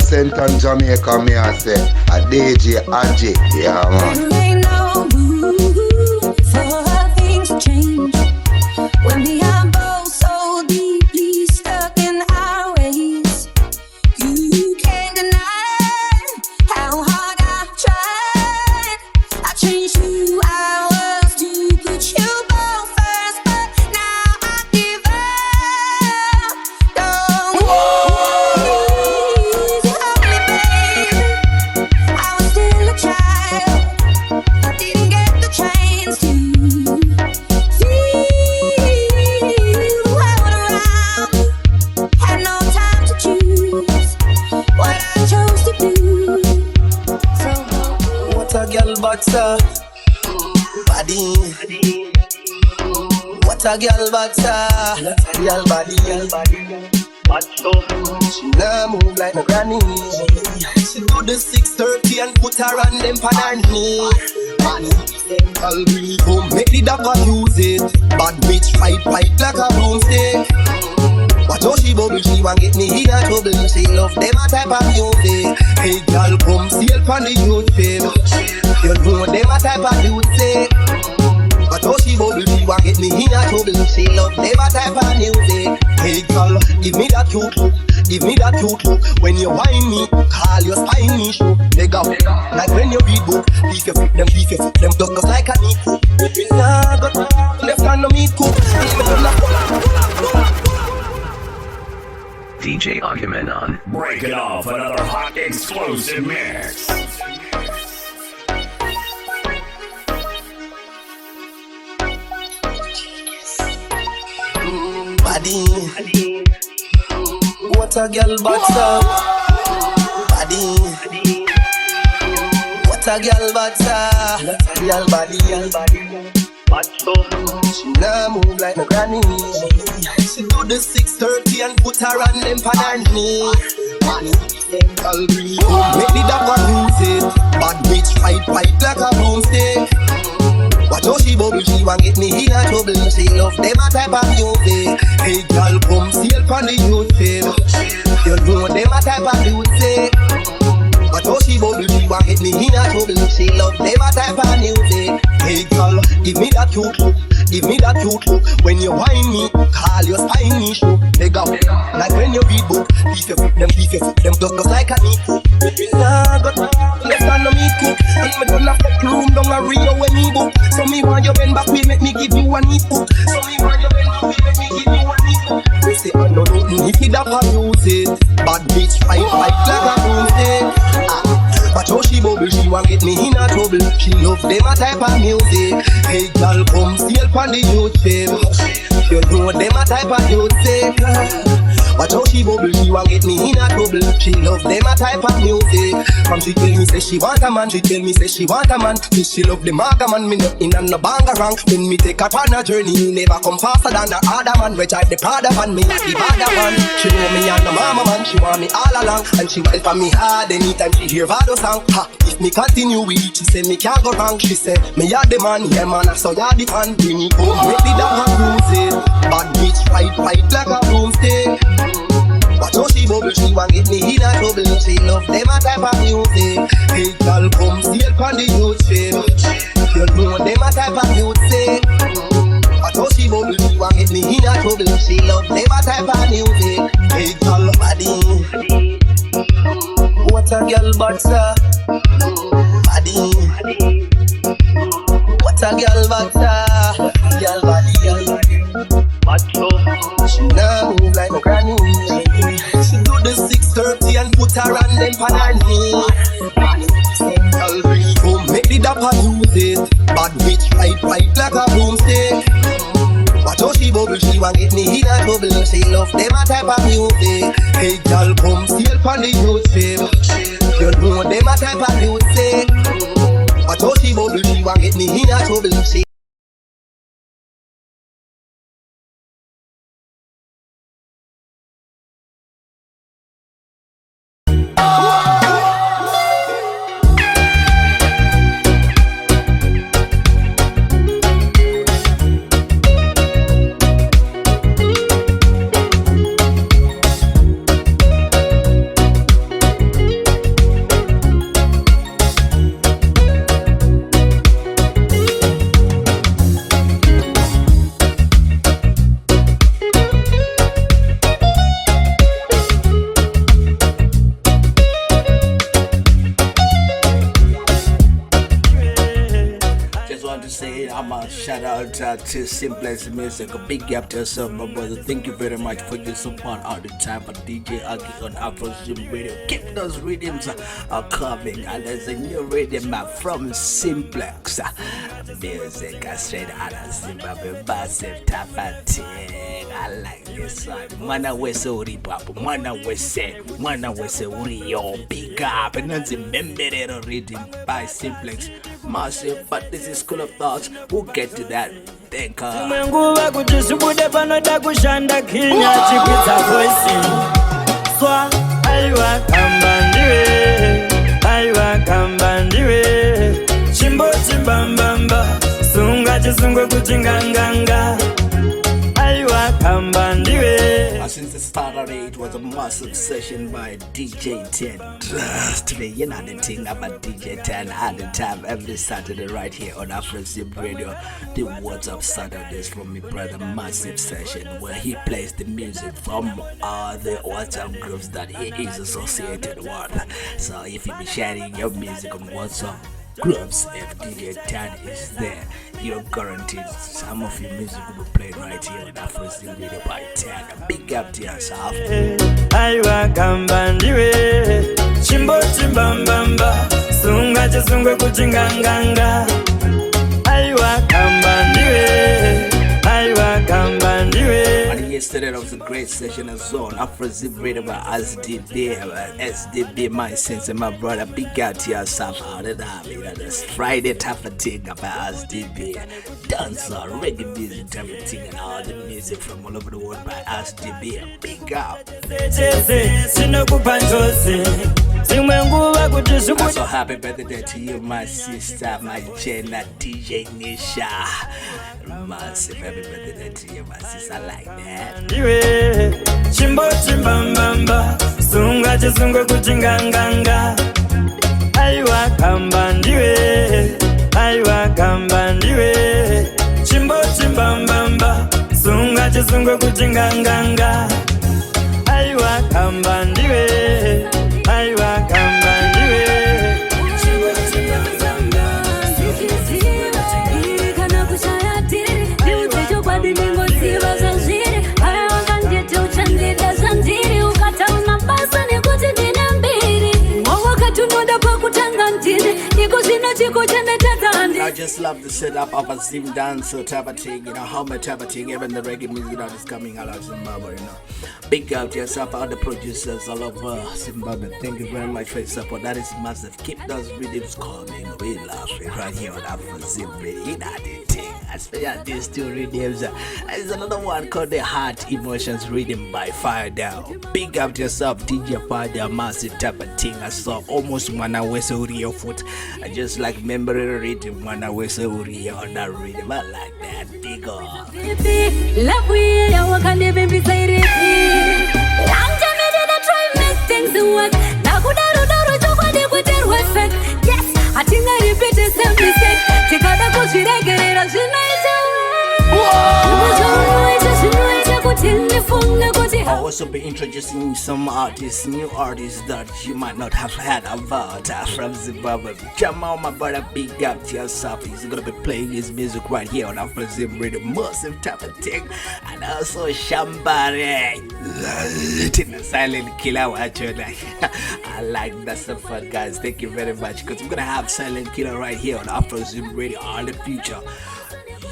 Sept and Jamaica, me I say a DJ Agieh, yeah man. there ain't no room for things to change when we are both so deeply stuck in our ways. You can't deny how hard I've tried. I changed who I was to put you both first, but now I give up. Don't body. What a girl body. Girl body. She now move like my granny. She do the 6:30 and put her on them pan her knee. I'll bring home, make the dapper use it. Bad bitch fight like a broomstick. But how she bubble, she want get me in a trouble. She love them a type of music. Hey girl, come sail pon the youth fame. You know them a type of music. But how she bubble, she want get me in a trouble. She love them a type of music. Hey girl, give me that cute look. give me that cute look. When you whine me, call your spiny show. Nigga, like when you read book, beef your foot, them just like a meat cook. Nah, got left hand no meat cook. DJ Agieh. Breaking off another hot explosive mix. Body, what a girl but body, what a girl but girl body, she now move like a granny. She do the 6:30 and put her on them pan her knee. Make the dog use it. Bad bitch fight like a broomstick. Watch how she bubble, she want get me in a trouble. She love them a type of music. Hey girl, come sail from the youth fame. You know them a type of music. Watch how she bubble, she want get me in a trouble. She love them a type of music. Hey girl, give me that cute look. Give me that cute look. When you whine me, call your spiny show. Nigga, like when you read book, beef your foot, them just like a meat cook. Nah, got left hand no meat cook. And me done a fuck room down a Rio when me book. So me want you bend back, we make me give you a neat book. So me want you bend back, we make me give you a neat book. We say I know nothing if you da use it. Bad bitch fight like a broomstick. Watch how she bubble, she want get me in a trouble. She love them a type of music. Hey girl, come sail from the youth fame. You know them a type of music. Watch how she bubble, she want get me in a trouble. She love them a type of music. From she tell me say she want a man, she tell me say she want a man. She love the maga man, me not in and no banga rank. When me take her on a journey, me never come faster than the other man. We drive the Prada van, me the bada man. She know me and the mama man, she want me all along. And she wild for me hard anytime she hear Vado song. Ha, if me continue with it, she say me can't go wrong. She say, me ya the man, yeah man, so ya the fan. Bring me home, make the dog cruise it. Bad bitch fight like a broomstick. Watch how she bubble, she want get me in a trouble. She love them a type of music. Hey girl, come sail from the youth fame. You know them a type of music. Watch how she bubble, she want get me in a trouble. She love them a type of music. Hey girl, body, what a girl but body, what a girl but girl body, she now move like a granny. She do the 6:30 and put her on them pan her knee. Girl, bring it home, make the dapper use it. Bad bitch fight like a broomstick. Watch how she bubble, she want get me in a trouble. She love them a type of music. Hey girl, come sail from the youth fame. You know them a type of music. Watch how she bubble, she want get me in a trouble. She shout out to Simplex Music. A big up to yourself, my brother. Thank you very much for your support all the time. But DJ Agieh on AfroZim Radio. Keep those rhythms coming. And there's a new rhythm from Simplex Music. Straight out of Zimbabwe. Massive Tafating. I like this one. Mwana wese uri papo. Mwana wese uri yo. Big up. And that's a memberero rhythm by Simplex Massive. But this is School of Thoughts. We'll get to that. Thank you. Nguva kuti sibude panoda kushanda kinya chipita voice. Swa aiwa kamba ndiwe. Chimbo chimbambamba. Sunga chisungwe kuchinganganga. Since the start of it was was a massive session by DJ 10. Trust me, you know the thing about DJ 10 all the time, every Saturday right here on AfroZim Radio. The What's Up Saturdays from my brother Massive Session, where he plays the music from all the WhatsApp groups that he is associated with. So if you be sharing your music on WhatsApp groups, if DJ 10 is there, you're guaranteed some of your music will be played right here on AfroZim Radio by 10. Big up to yourself. Aiwa kambandiwe chimbo chimbambamba sunga chesungwe kuchinganganga. Aiwa kambandiwe, aiwa kambandiwe. And yesterday that was a great session as well. AfroZim Radio by SDB, my sense and my brother. Big out to yourself out of that. This Friday type of thing about SDB. Dancer, reggae music type of thing, and all the music from all over the world by SDB. Big out. So happy birthday to you, my sister, my Jenna, DJ Nisha. Massive happy birthday to you, my sister, like that. Chimbo chimbambamba sunga chesungwe kuchinganganga. Aiwa kambandiwe, aiwa kambandiwe. Chimbo chimbambamba sunga chesungwe kuchinganganga. Aiwa kambandiwe, aiwa kambandiwe. Chimbo chimbambamba Kana kuchaya tiri Diutecho kwa dimingo ziva zanjiri Haya wakandete uchandida zanjiri Ukata unambasa ni kuti dina mbiri Mwawakati unoda pa kutanga ntiri Niko zina chiko chende tatandi. I just love the setup of a Zim dance type of thing, hummer type of thing, even the reggae music that is coming out of Zimbabwe, Big up to yourself, all the producers all over Zimbabwe. Thank you very much for your support. That is massive. Keep those rhythms coming. We love it right here on AfroZim Radio. You know the thing. Especially these two rhythms. There's another one called the Heart Emotions Rhythm by Fire Down. Big up to yourself, DJ Fire Down, massive type of thing. I saw almost one hour so your foot. I just like memory rhythm, 1 hour so on that rhythm. I like that. Big up. Love we ya wakande baby say it. I'm just try make things work. Na kudaru chokwa de kuter wefek. Yes, I think I repeat the same mistake. Chikada kushiregerera zinaita. I'll also be introducing some artists, new artists that you might not have heard about from Zimbabwe. Jamal, my brother, big up to yourself. He's gonna be playing his music right here on AfroZim Radio, massive type of thing. And also Shambare, Silent Killer, actually. I like that stuff, fun, guys. Thank you very much, because we're gonna have Silent Killer right here on AfroZim Radio in the future.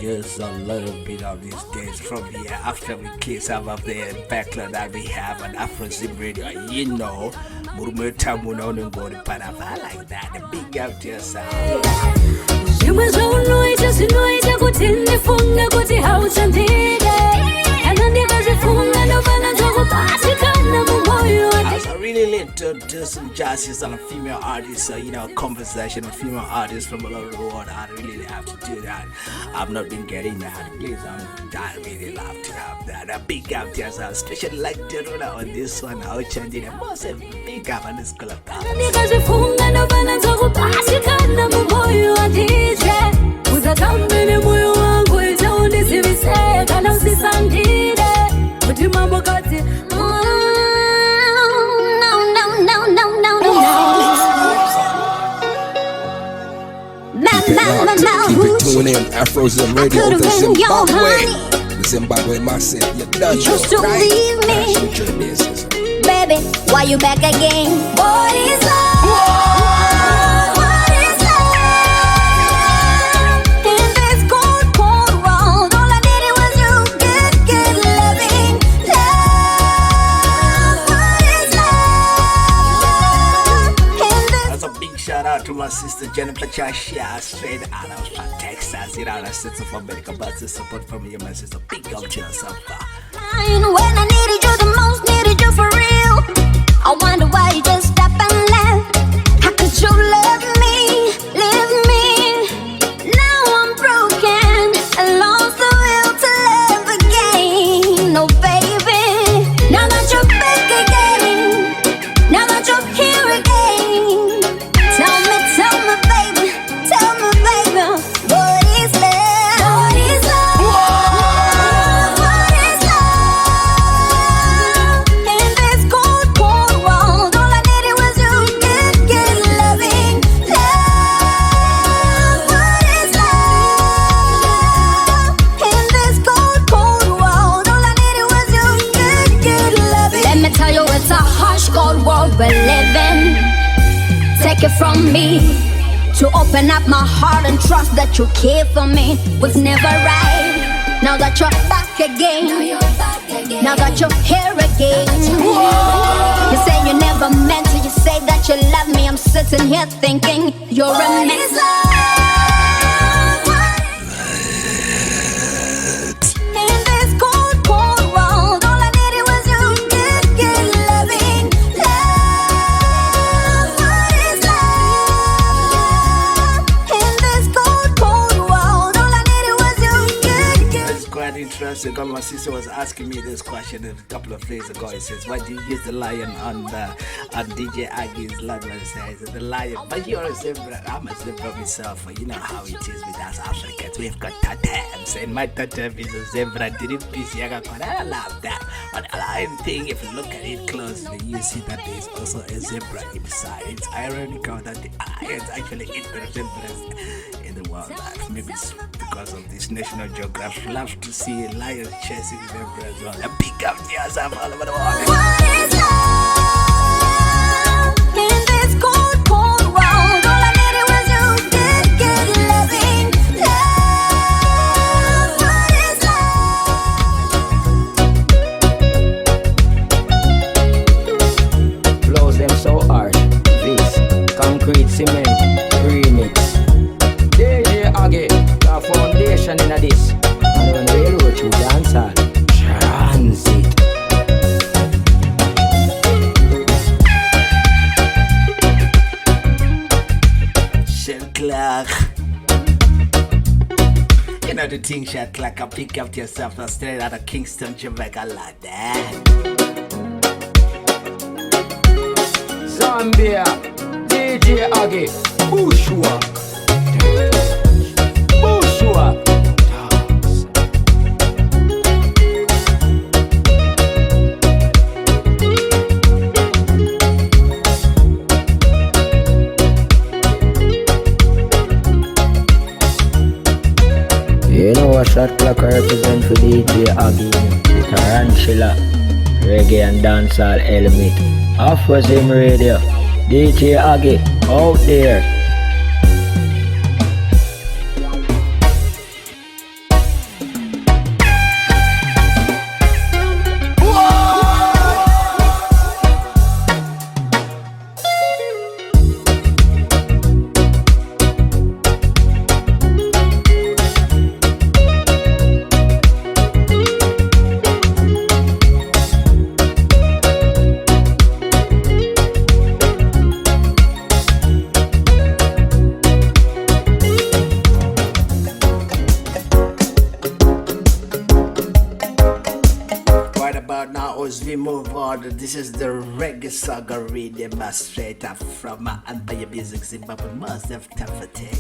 Just a little bit of these days from here after we clear some of the backlog that we have on AfroZim Radio. You know, I like that. The big up to yourself. I really like to do some justice on a female artist, conversation with female artists from all over the world. I really have to do that. I've not been getting that. Please, I really love to have that. A big up to yourself, especially like Derula on this one. I'll change it. Most big up on this club. Keep it tuned in, AfroZim Radio to Zimbabwe. The Zimbabwe massive, you done right? Baby, why you back again? What is love? What is love? In this cold, cold world, all I needed was you. Good loving. Love, what is love? That's a big shout out to my sister Jennifer Chashia, straight out of Texas. You know, that's States of America, but the support from you, my sister. Big up to yourself. When I needed you the most, needed you for real. I wonder why you just stop and left. How could you love me, leave me? Now I'm broken and lost the will to love again. No, baby, now that you're back again. take it from me. To open up my heart and trust that you care for me was never right. Now that you're back again, now that you're here again. You say you never meant to, you say that you love me. I'm sitting here thinking you're a mess. In this cold, cold world, all I needed was you. Good loving. Love, what is love? In this cold, cold world, all I needed was you. That's quite interesting because my sister was asking me this question a couple of days ago. It says, why do you use the lion on DJ Agieh's line? I said, the lion. But you're a zebra. I'm a zebra myself. You know how it is with us Africans. We've got totems, and my totem is a zebra. Didn't piece I love that. But the lion thing, if you look at it closely, you see that there's also a zebra inside. It's ironical that the lions actually eat the zebras in the wildlife. Maybe it's because of this National Geographic. Love to see lions chasing zebras. Well, a big up to yourself all over the world. What is love? In this cold, cold world, all I needed was you. Good loving. Love, what is love? Blows them so hard. This concrete cement remix. DJ Agieh, the foundation in this. And when we railroad you dancehall transit. Shell clock. You know the thing, shell clock. I pick up yourself straight out of Kingston, Jamaica, like that. Zambia, DJ Agieh, Bushwa. Bushwa. You know what shot clock represent for DJ Agieh? The tarantula, reggae and dancehall element. AfroZim Radio, DJ Agieh, out there. As we move on, this is the reggae saga rhythm straight up from Empire Music Zimbabwe. Must have tough attack.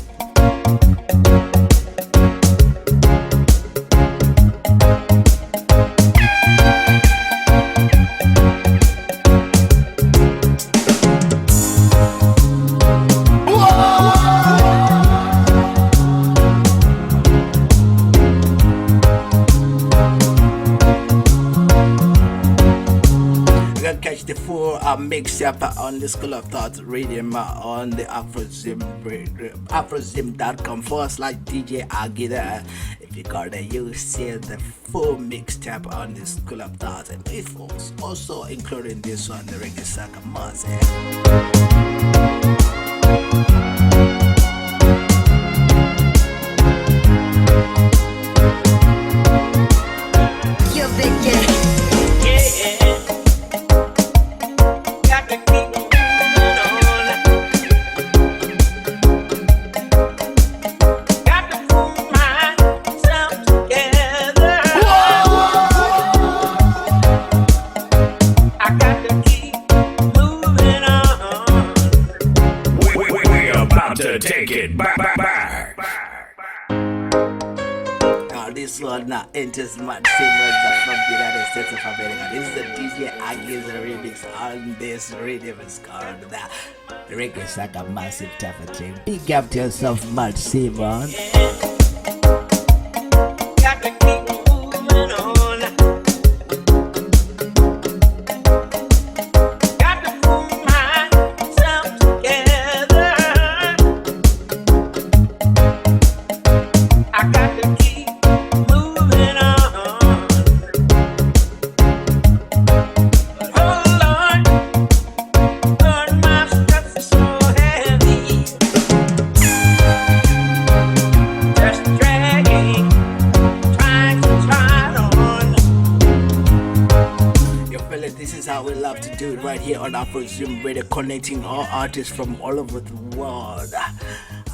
Catch the full mix up on the School of Thought Rhythm on the AfroZim.com/DJ Agieh there. If you got it, you see the full mixtape on the School of Thought, and it was also including this one, the Reggae Saga Maz. You big yeah. Take it back. Now this one now enters Mad Singers from the United States of America. This is the DJ Agieh's remix on this rhythm. It's called the Reggae Saga Massive Tough Attack. Big up to yourself, Mad Singers. Got to move myself together. right here on AfroZim Radio, connecting all artists from all over the world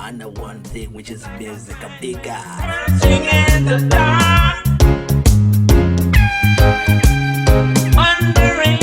under one thing, which is music. A big guy. In the dark, wondering.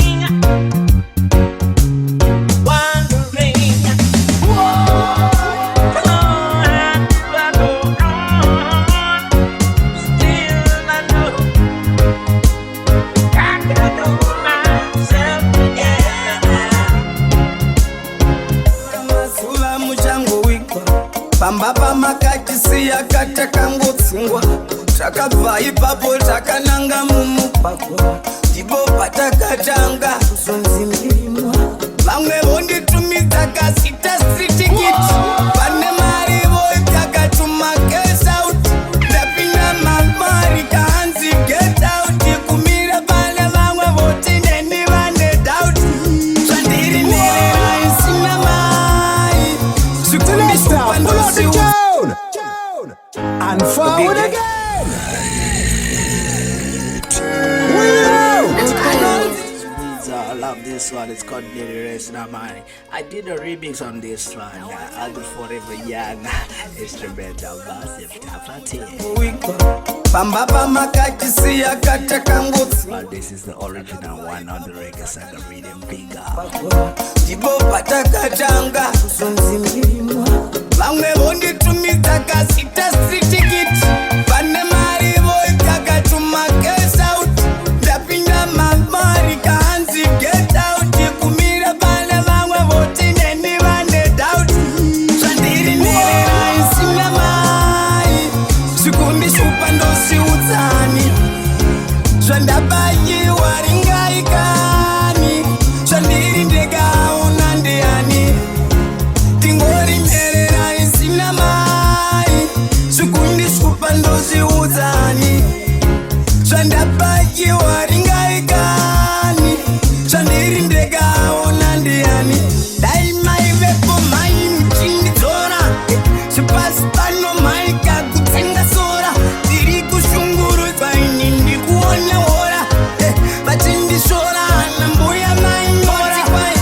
pamba pamakatisiya katakangotsungwa takabva ipapo takananga mumupako ndipo patakatanga kuzonzimirimwa vamwe vonditumidza kasita stritikiti pane mari votakatuma kesout ndapinda mamari kahanzi get out kumira pane vamwe voti neni vane doubt zvandiri nerera isina mai zvikumiswa ndosiwa and forward again. I love this one. It's called Daily Rest Now Money. I did a remix on this one. I'll be forever young. Instrumental massive but this is the original one on the reggae saga rhythm bigger. vamwe vonditumidza kasita stritikiti pane mari votakatuma kesout ndapinda mamari kahanzi get out kumira pane vamwe voti neni vane doubt zvandiri nerera isina mai zvikundishupa ndosiudzani zvandabayiwa ringaikani zvandiri ndekaona ndiani tingori nderera isina mai zvikundishupa ndozviudzani zvandabayiwa ringaikani zvandiri ndekaona ndiani dai maivepo mai muchindidzora zvipasi pano mai kakutsenga sora ndiri kushungurudzwa ini ndikuona hora vachindishora hana mbuya mainyora kwai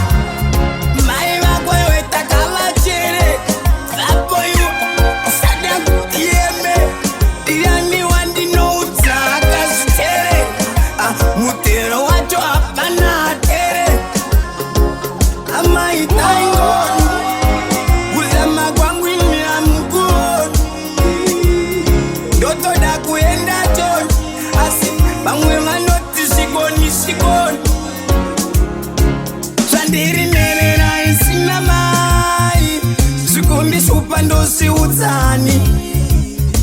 mai vakwewe takavachere vapoiwa usada kutieme ndiani wandinoudza akazvitere mutero wacho hapana atere amaitaingoni kuzama kwangu imira mukoni ndotoda kuenda toni asi vamwe vanoti zvikoni zvikoni zvandiri nerera isina mai zvikundishupa ndosiudzani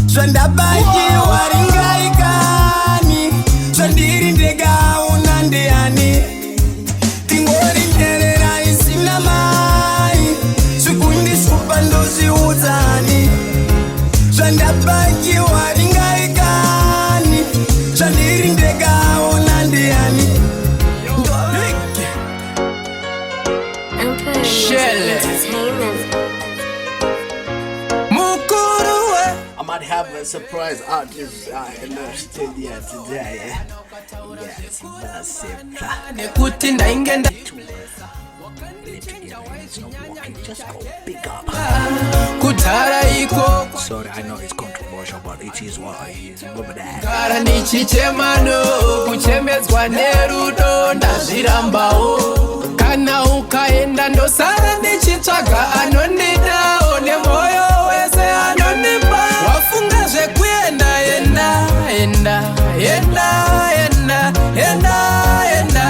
zvandabayiwa ringaikani zvandiri ndekaona ndiani tingori nderera isina mai zvikundishupa ndozviudzani zvandabayiwa ringaikani zvandiri ndekaona ndiani I might have a surprise artist in the studio today. Yes, massive. Just go big up. Sorry, I know it's controversial, but it is what it is. Remember that. Kana ukaenda ndosara ndichitsvaga anondidawo nemoyo wese anondipa wafunga zvekuenda enda enda enda enda enda enda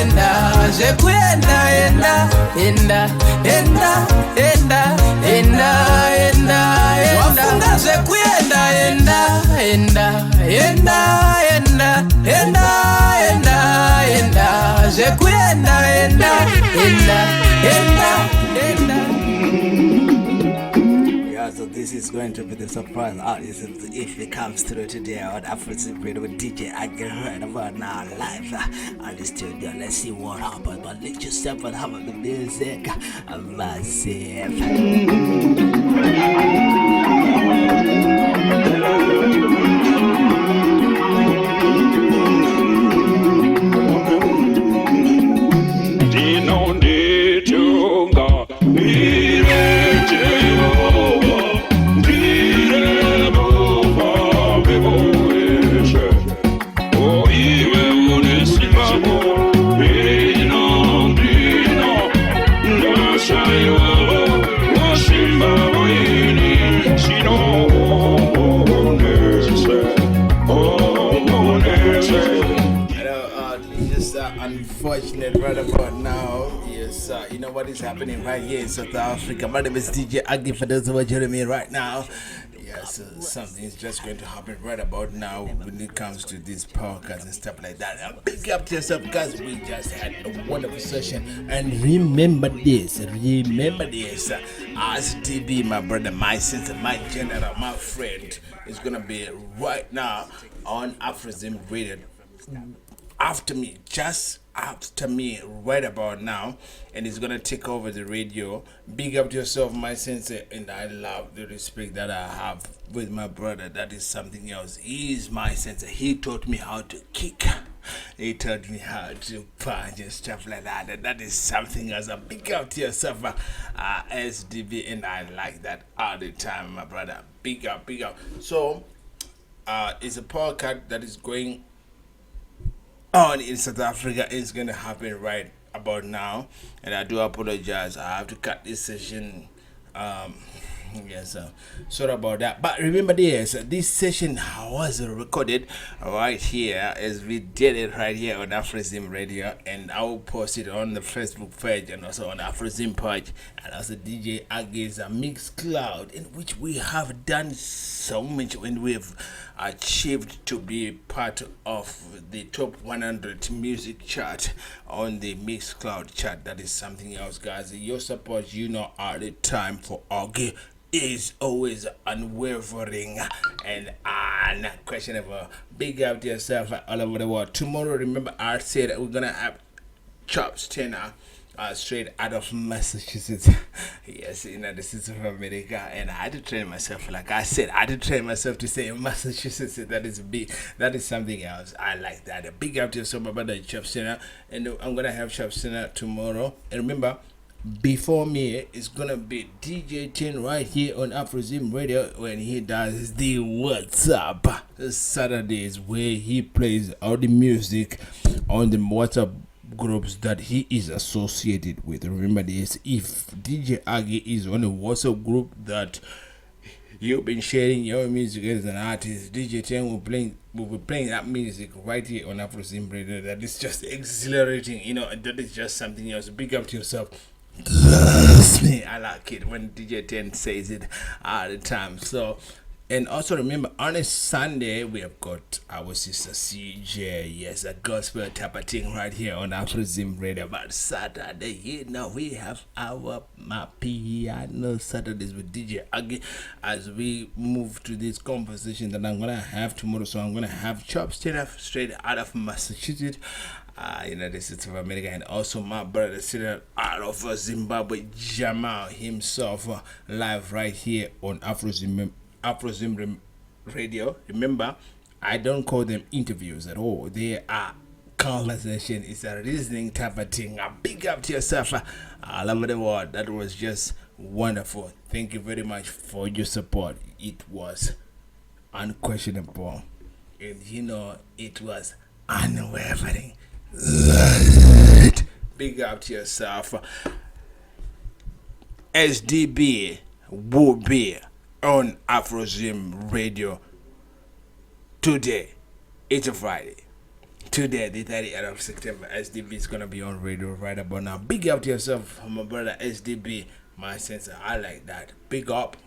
enda zvekuenda enda enda enda enda enda enda wafunga zvekuenda enda enda enda enda enda enda enda zvekuenda enda enda enda enda. Yeah, so this is going to be the surprise artist if it comes through today on AfroZim Radio with DJ Agieh right about now live at the studio. Let's see what happens, but let yourself and have the music massive. what is happening right here in South Africa. My name is DJ Agieh, for those who are joining me right now. Yes, something is just going to happen right about now when it comes to these podcasts and stuff like that. And big up to yourself, guys. We just had a wonderful session. And remember this. RCTB, my brother, my sister, my general, my friend, is going to be right now on AfroZim Radio. Just after me right about now, and he's gonna take over the radio. Big up to yourself, my sensei, and I love the respect that I have with my brother. That is something else. He is my sensei. He taught me how to kick. He taught me how to punch and stuff like that. And that is something else. A big up to yourself, SDB, and I like that all the time, my brother. Big up. So, it's a podcast that is going on in South Africa. Is going to happen right about now, and I do apologize. I have to cut this session. Sorry about that. But remember this session was recorded right here as we did it right here on AfroZim Radio, and I will post it on the Facebook page and also on the AfroZim page, and also DJ Agieh's Mixcloud, in which we have done so much and we have achieved to be part of the top 100 music chart on the Mixcloud chart. That is something else, guys. Your support, all the time for Agieh is always unwavering and unquestionable. Big up to yourself all over the world. Tomorrow, remember, I said we're gonna have Chops Tenor straight out of Massachusetts. Yes, this is from America, and I had to train myself. Like I said, I had to train myself to say Massachusetts. That is big. That is something else. I like that. A big up to yourself, my brother, Chops Tenor, and I'm gonna have Chops Tenor tomorrow. And remember, before me is gonna be DJ 10 right here on AfroZim Radio when he does the What's Up Saturdays, where he plays all the music on the WhatsApp groups that he is associated with. Remember this, if DJ Agieh is on a WhatsApp group that you've been sharing your music as an artist, DJ 10 will be playing that music right here on AfroZim Radio. That is just exhilarating, that is just something else. Big up to yourself. Trust me, I like it when DJ 10 says it all the time. So, and also remember, on a Sunday we have got our sister CJ, yes, a gospel type of thing right here on AfroZim Radio. But Saturday, we have our piano Saturdays with DJ Agieh as we move to this conversation that I'm gonna have tomorrow. So I'm gonna have Chops Tenor straight out of Massachusetts, United States of America, and also my brother sitting out of Zimbabwe, Jamal himself, live right here on AfroZim Radio. Remember, I don't call them interviews at all. They are conversation. It's a reasoning type of thing. A big up to yourself all over the world. That was just wonderful. Thank you very much for your support. It was unquestionable, and it was unwavering. Big up to yourself. SDB will be on AfroZim Radio today. It's a Friday. Today, the 30th of September, SDB is gonna be on radio right about now. Big up to yourself, my brother SDB, my sensei. I like that. Big up.